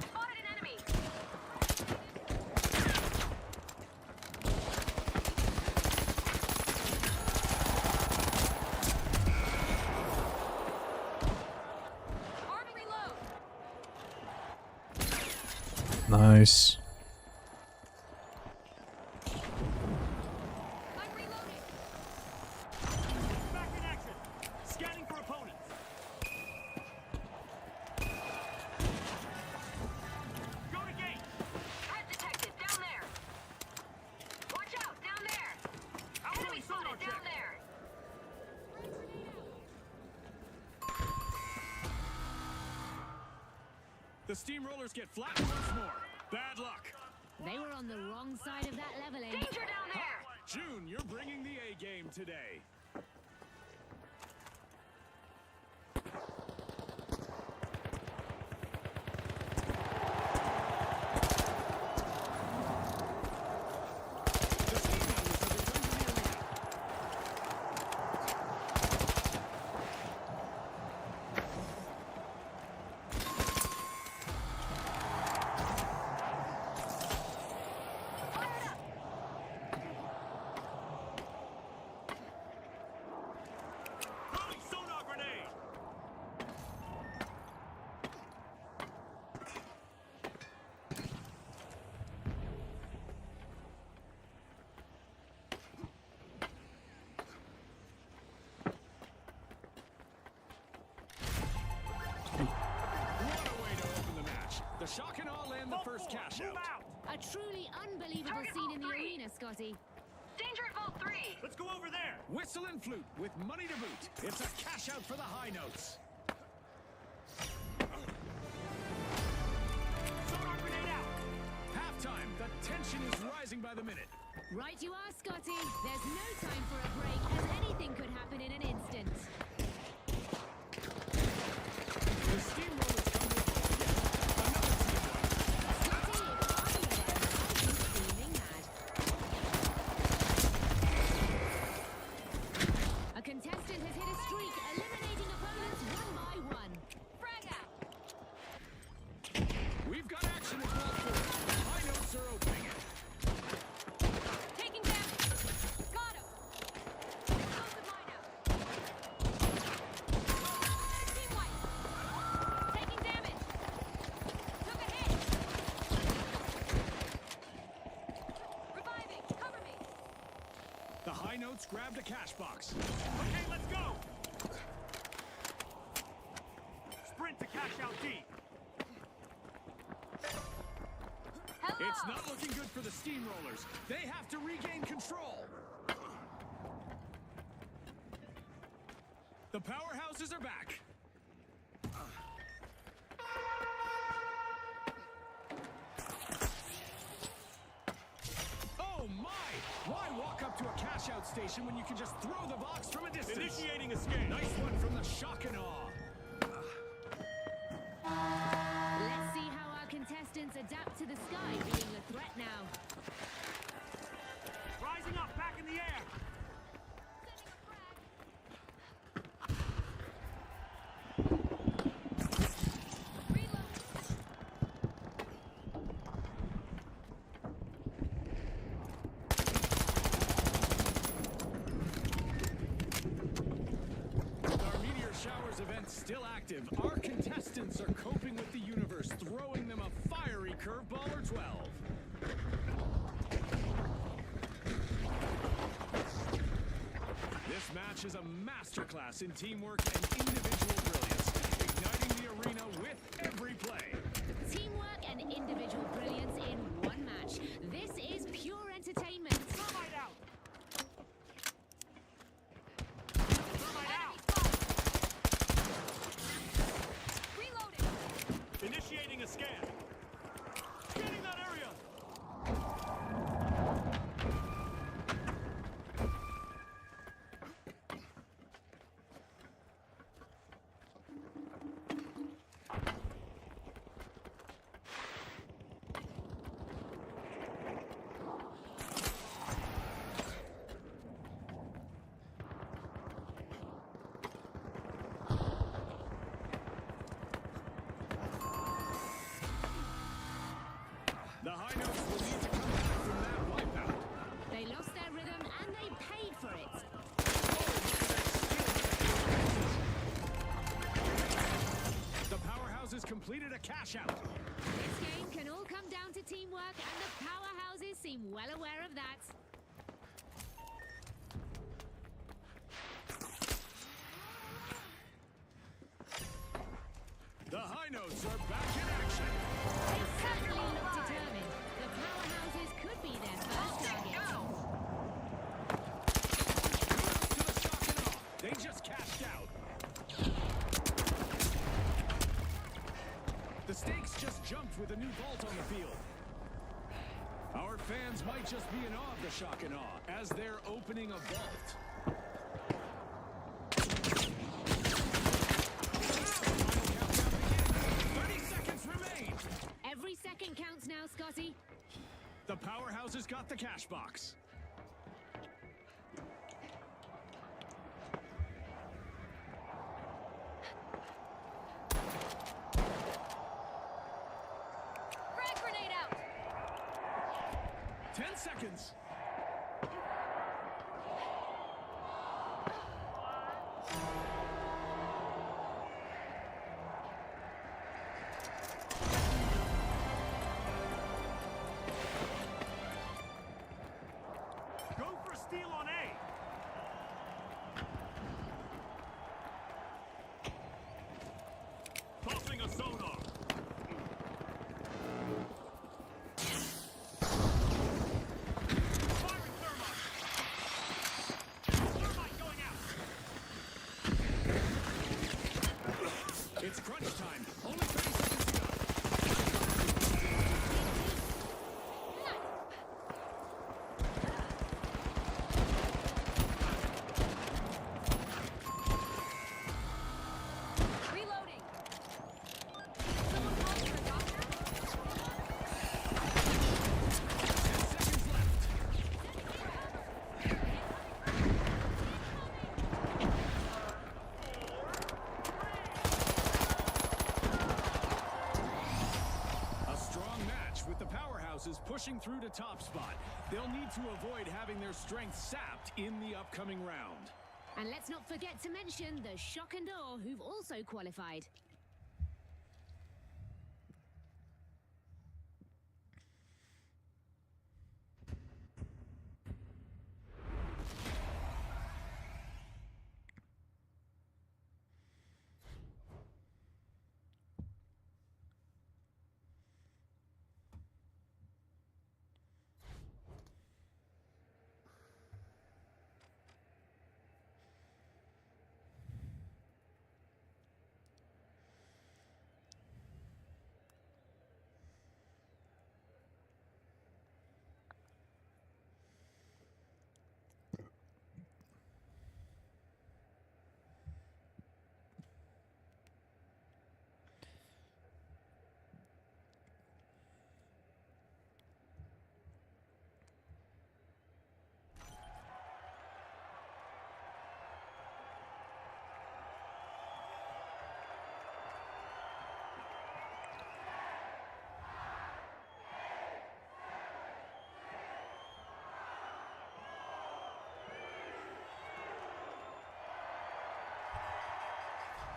Spotted an enemy. Nice. I'm reloading. Back in action. Scanning for opponents. Go to gate. Threat detected down there. Watch out down there. Outgoing Enemy sonar spotted down check. there. The steamrollers get flattened once more. Bad luck. They were on the wrong side of that leveling. Danger down there. June, you're bringing the A game today. The steamrollers have returned to the arena. Fired up. Throwing sonar grenade. What a way to open the match. The shock and awe land the first cash out. A truly unbelievable scene in the arena, Scotty. Danger at Vault 3. Let's go over there. Whistle and flute with money to boot. It's a cash out for the high notes. Sonar grenade out. Halftime. The tension is rising by the minute. Right you are, Scotty. There's no time for a break, as anything could happen in an instant. The steamrollers come to a halt again. Another team wipe. Scotty, if I were there, I'd be screaming mad. A contestant has hit a streak, eliminating opponents one by one. Frag out. We've got action at ball four. The high notes are opening it. Taking damage. Got him. Explosive mine out. Team white. Taking damage. Took a hit. Reviving. Cover me. The high notes grabbed a cash box. Okay, let's go. Sprint to cash out D. Hello. It's not looking good for the steamrollers. They have to regain control. The powerhouses are back. Oh my! Why walk up to a cash out station when you can just throw the box from a distance? Initiating escape. Nice one from the shock and awe. Let's see how our contestants adapt to the sky being a threat now. Rising up, back in the air. With our meteor showers event still active, our contestants are coping with the universe, throwing them a fiery curveball or 12. This match is a masterclass in teamwork and individual brilliance, igniting the arena with every play. Teamwork and individual brilliance in one match. This is pure entertainment. Thermite out! Enemy spotted. Reloading. Initiating a scan. Scanning that area! The high notes will need to come back from that wipeout. They lost their rhythm and they paid for it. The powerhouses powerhouses completed a cash out. This game can all come down to teamwork, and the powerhouses seem well aware of that. The high notes are back in action. They certainly look determined. The powerhouses could be their first target. To the shock and awe. They just cashed out. The stakes just jumped with a new vault on the field. Our fans might just be in awe of the shock and awe as they're opening a vault. Every second counts now, Scotty. The powerhouses got the cash box. Frag grenade out. 10 seconds. Go for steal on A. Tossing a sonar. Firing thermite. Thermite going out. It's crunch time. Only 30 seconds to go. Reloading. Someone call for a doctor? 10 seconds left. A strong match with the powerhouses pushing through to top spot. They'll need to avoid having their strength sapped in the upcoming round. And let's not forget to mention the Shock and Awe, who've also qualified.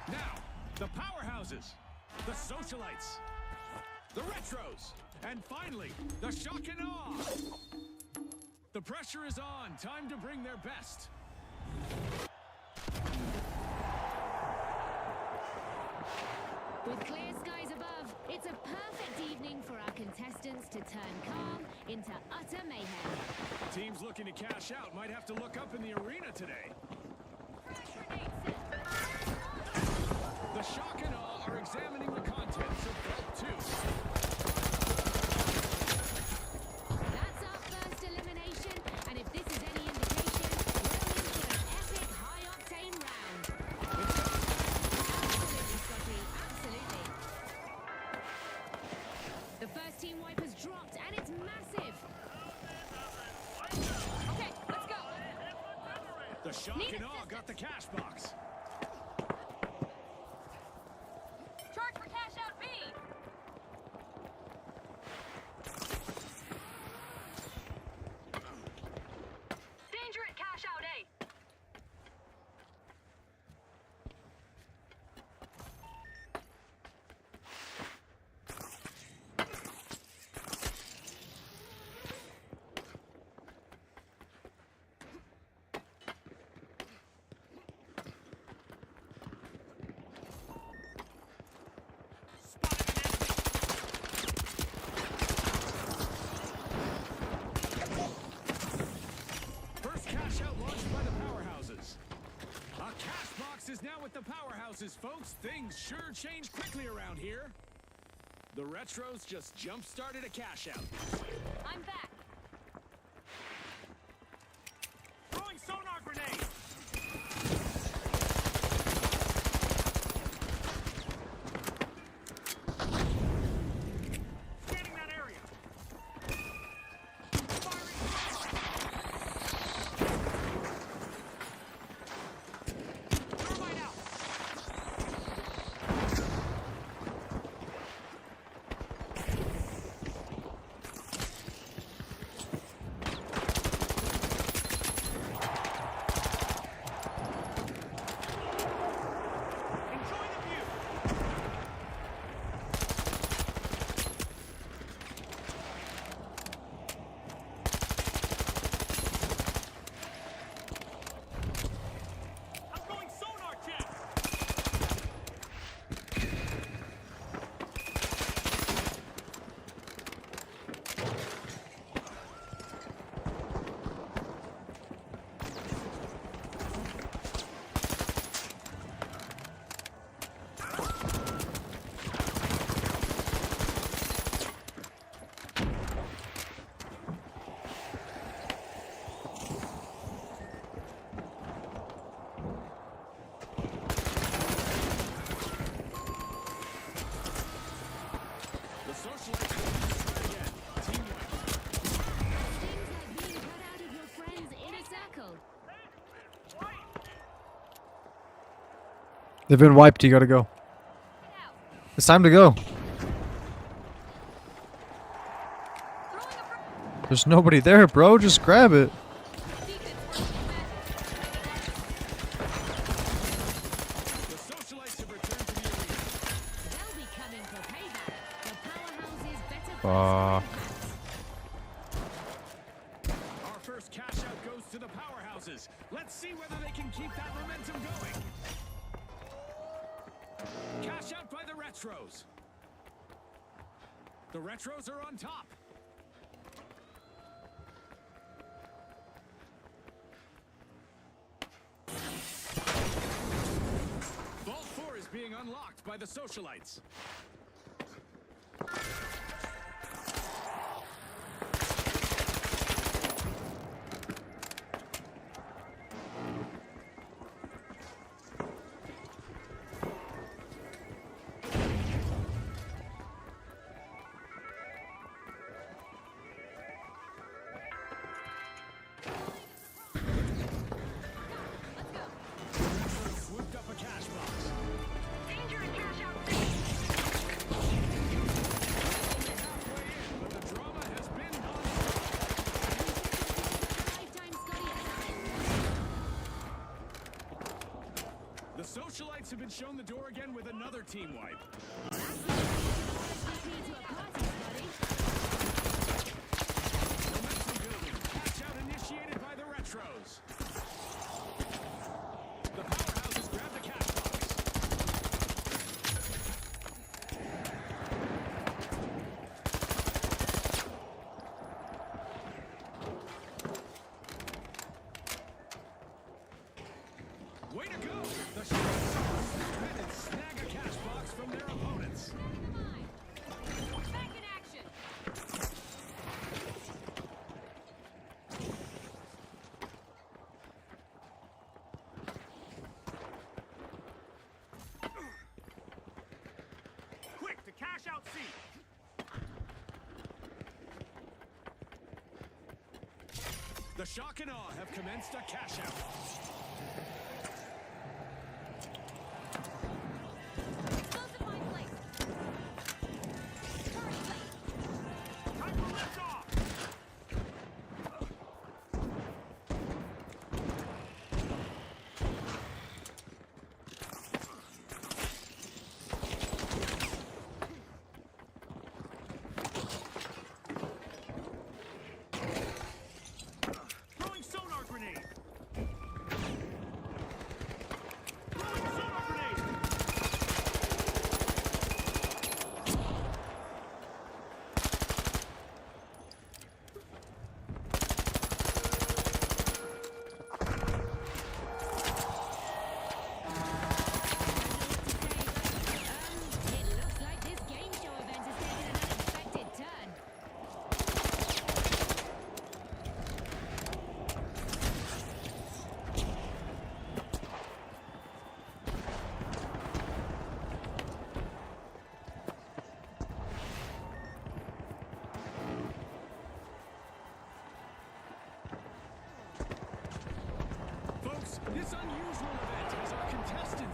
Now, the powerhouses, the socialites, the retros, and finally, the shock and awe. The pressure is on. Time to bring their best. With clear skies above, it's a perfect evening for our contestants to turn calm into utter mayhem. Teams looking to cash out might have to look up in the arena today. Frag grenade set. The shock and awe are examining the contents of Vault 2. That's our first elimination, and if this is any indication, we're in for an epic high-octane round. Absolutely, Scotty, absolutely. The first team wipe has dropped, and it's massive. Okay, let's go. The shock Need and awe assistance. got the cash box. Charge for cash out B. Danger at cash out A. powerhouses, folks. Things sure change quickly around here. The Retros just jump-started a cash out. I'm back. Throwing sonar grenade! Scanning that area. Thermite out. Enjoy the view. I'm going sonar check. The socialites will try again. Teamwork. Things like being cut out of your friend's inner circle. They've been wiped. You gotta go. It's time to go. There's nobody there, bro. Just grab it. The socialites have returned to the arena. They'll be coming for payback. The powerhouses better Fuck. Our first cash out goes to the powerhouses. Let's see whether they can keep that momentum going. Cash out by the Retros. The Retros are on top. Vault 4 is being unlocked by the socialites. Swooped up a cash box. Danger in cash out city. Halfway in, but the drama has been lifetime Scotty attack. The socialites have been shown the door again with another team wipe. RSVP to a party, buddy. Momentum building. Catch out initiated by the Retros. The powerhouses grab the cash box. Way to go! The shots and snag a cash box from their opponents. Back in action. Quick, to cash out C. The shock and awe have commenced a cash out. Explosive mine placed. Turret placed. Time for liftoff! Throwing sonar grenade!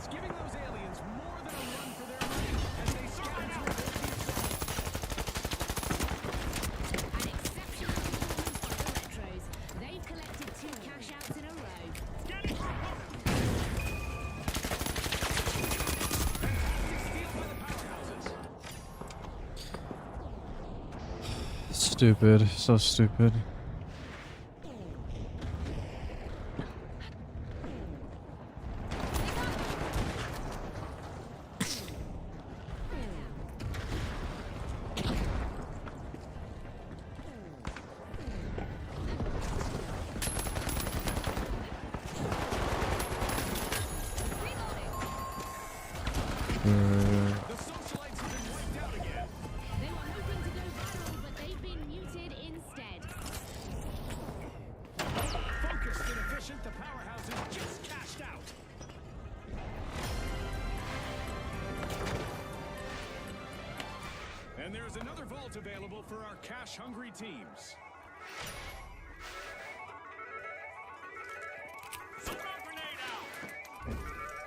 It's giving those aliens more than a run for their money as they scatter through the assault. An exceptional performance by the Retros. They've collected 2 cash outs in a row. Fantastic steal by the powerhouses. Stupid. So stupid. The socialites have been wiped out again. They were hoping to go viral, but they've been muted instead. Focused and efficient, the powerhouses just cashed out. And there's another vault available for our cash-hungry teams. Sonar grenade out!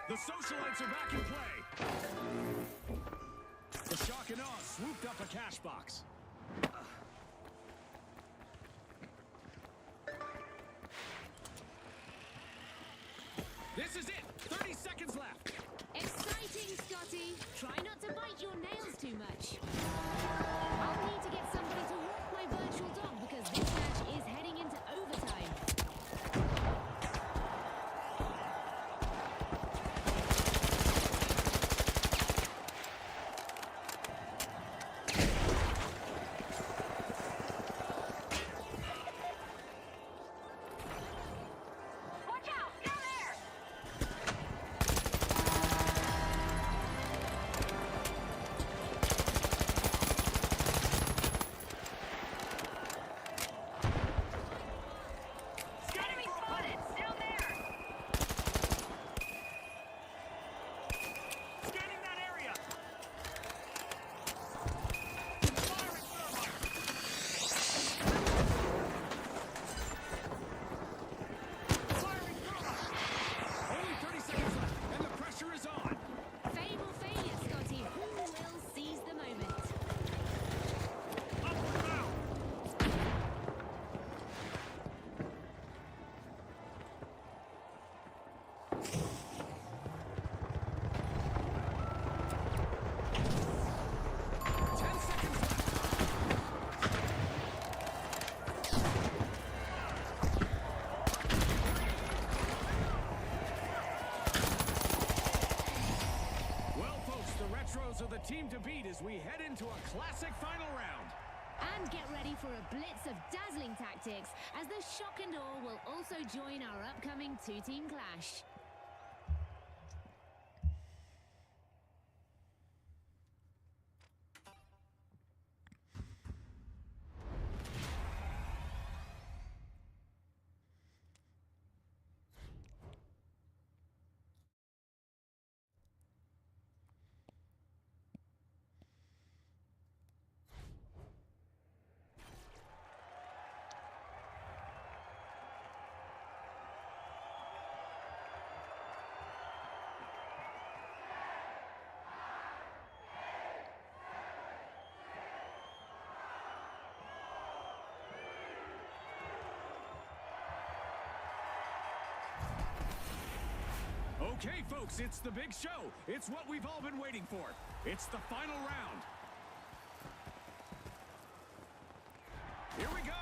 The socialites are back in play. The shock and awe swooped up a cash box. This is it! 30 seconds left! Exciting, Scotty. Try not to bite your nails too much. I'll need to get somebody to walk my virtual dog because this match is heading into overtime. Watch out! Down there! Enemy spotted! Down there! Scanning that area! Firing thermite! Firing thermite! Only 30 seconds left, and the pressure is on! Fame or failure, Scotty. Who will seize the moment? Upward bound! Ten seconds left. Well, folks, the Retros are the team to beat as we head into a classic final round. And get ready for a blitz of dazzling tactics as the shock and awe will also join our upcoming 2-team clash. Okay, folks, it's the big show. It's what we've all been waiting for. It's the final round. Here we go.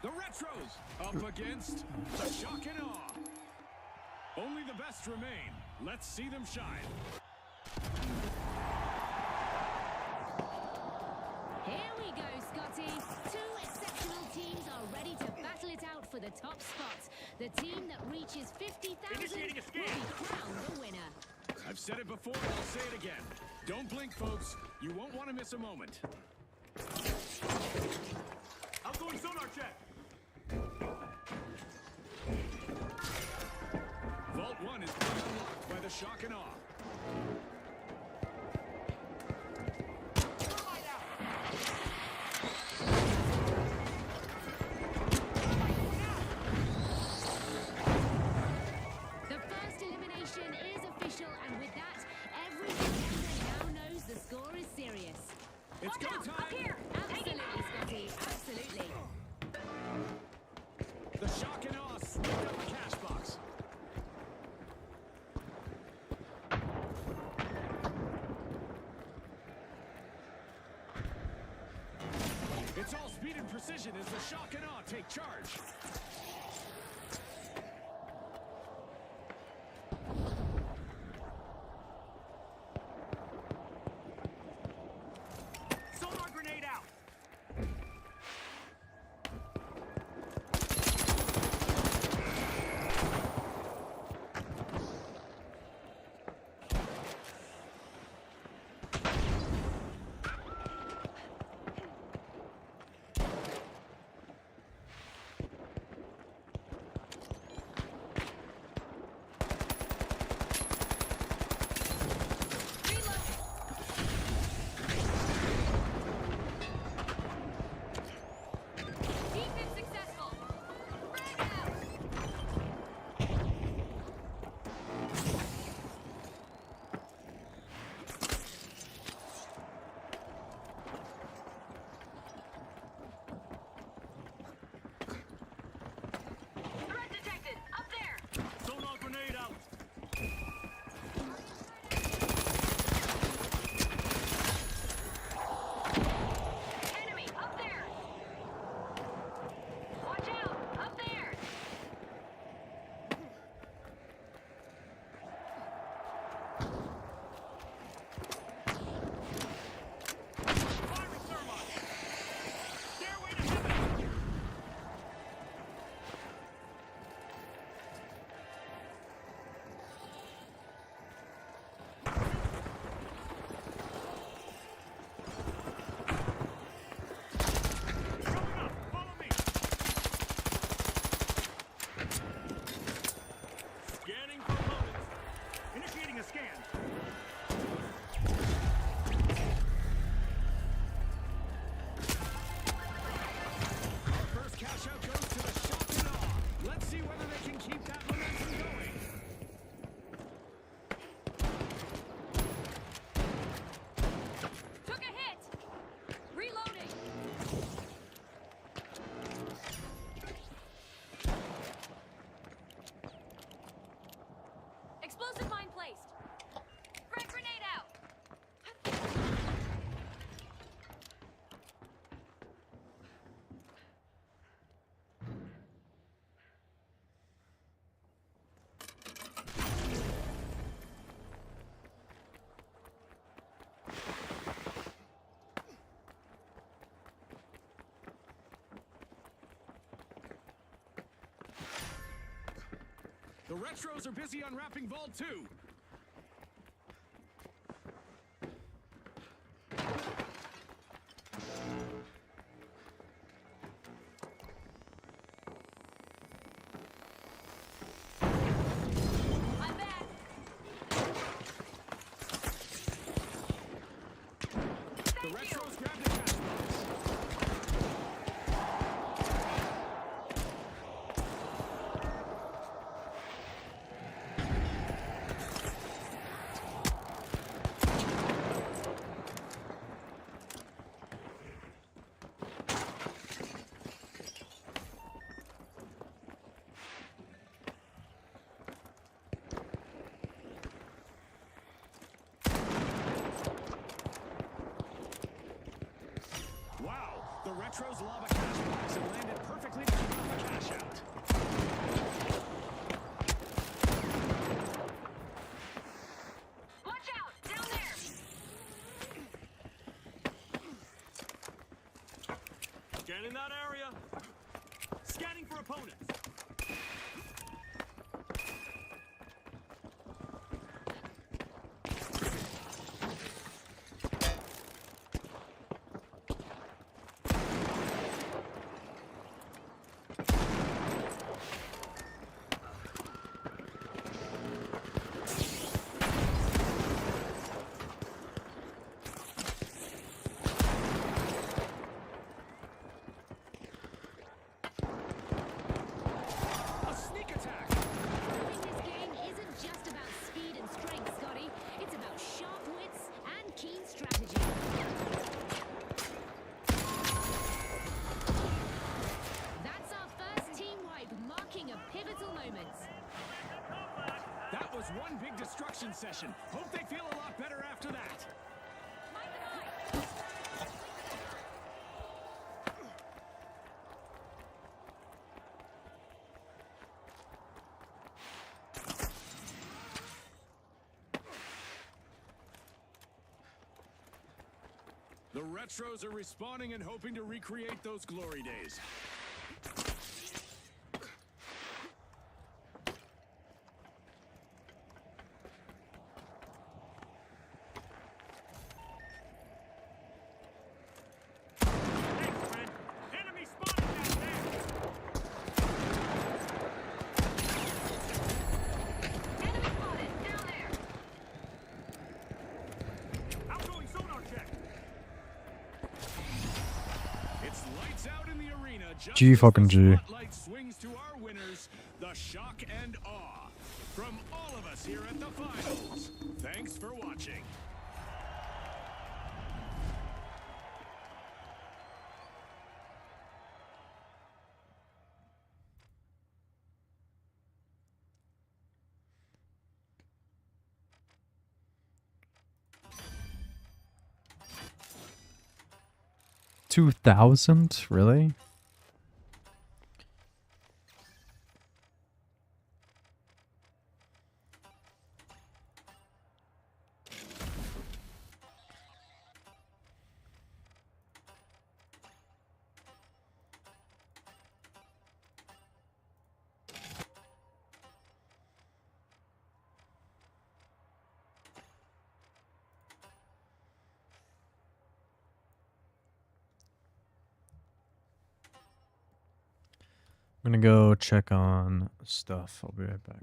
The Retros up against the shock and awe. Only the best remain. Let's see them shine. Here we go, Scotty. 2 exceptional teams are ready to battle it out for the top spot. The team that reaches 50,000 Initiating a will scan. be crowned the winner. I've said it before, and I'll say it again. Don't blink, folks. You won't want to miss a moment. Outgoing sonar check. Vault 1 is being unlocked by the shock and awe. The first elimination is official, and with that speed and precision as the shock and awe take charge. Sonar grenade out. Defense successful. Frag out. Threat detected. Up there. Sonar grenade out. Enemy. Up there. Watch out. Up there. Firing thermite. Stairway to heaven. Coming up. Follow me. Scanning for opponents. Initiating a scan. Our first cash out goes to the shock and awe. Let's see whether they can keep that momentum going. Took a hit. Reloading. Explosive mine placed. Frag grenade out. The retros are busy unwrapping Vault 2. I'm back. The retros grab the cash box. Wow, the retros lob a cash box and landed perfectly to keep up the cash out. Watch out. Down there. Scanning that area. Scanning for opponents. one big destruction session. Hope they feel a lot better after that. Retros are respawning and hoping to recreate those glory days. Thanks, friend. Enemy spotted down there. Enemy spotted. Down there. Outgoing sonar check. It's lights out in the arena. Just G as fucking the G. spotlight swings to our winners, the shock and awe from all of us here at the finals. Thanks for watching. $2,000? Really? I'm gonna go check on stuff. I'll be right back.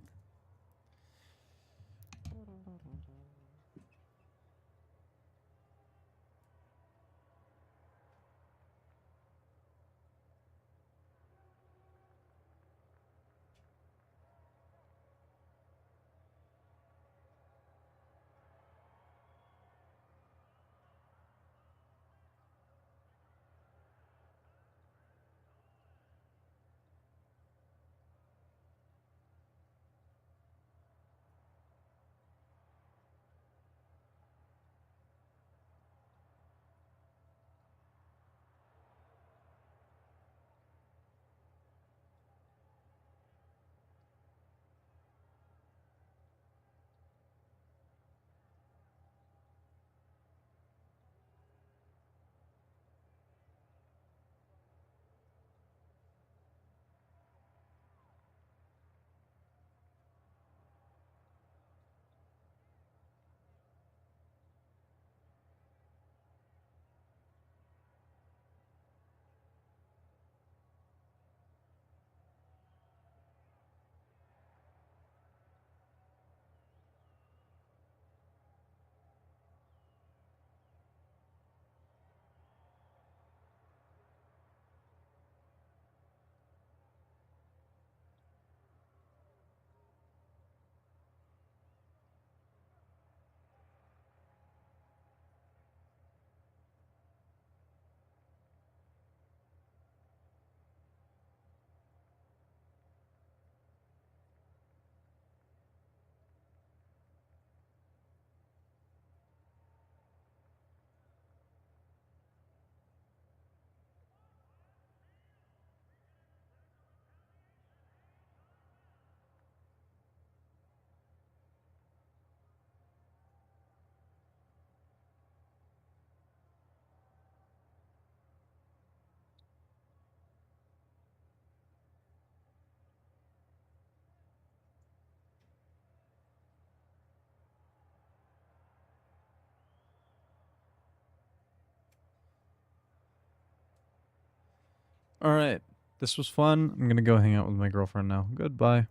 All right. This was fun. I'm gonna go hang out with my girlfriend now. Goodbye.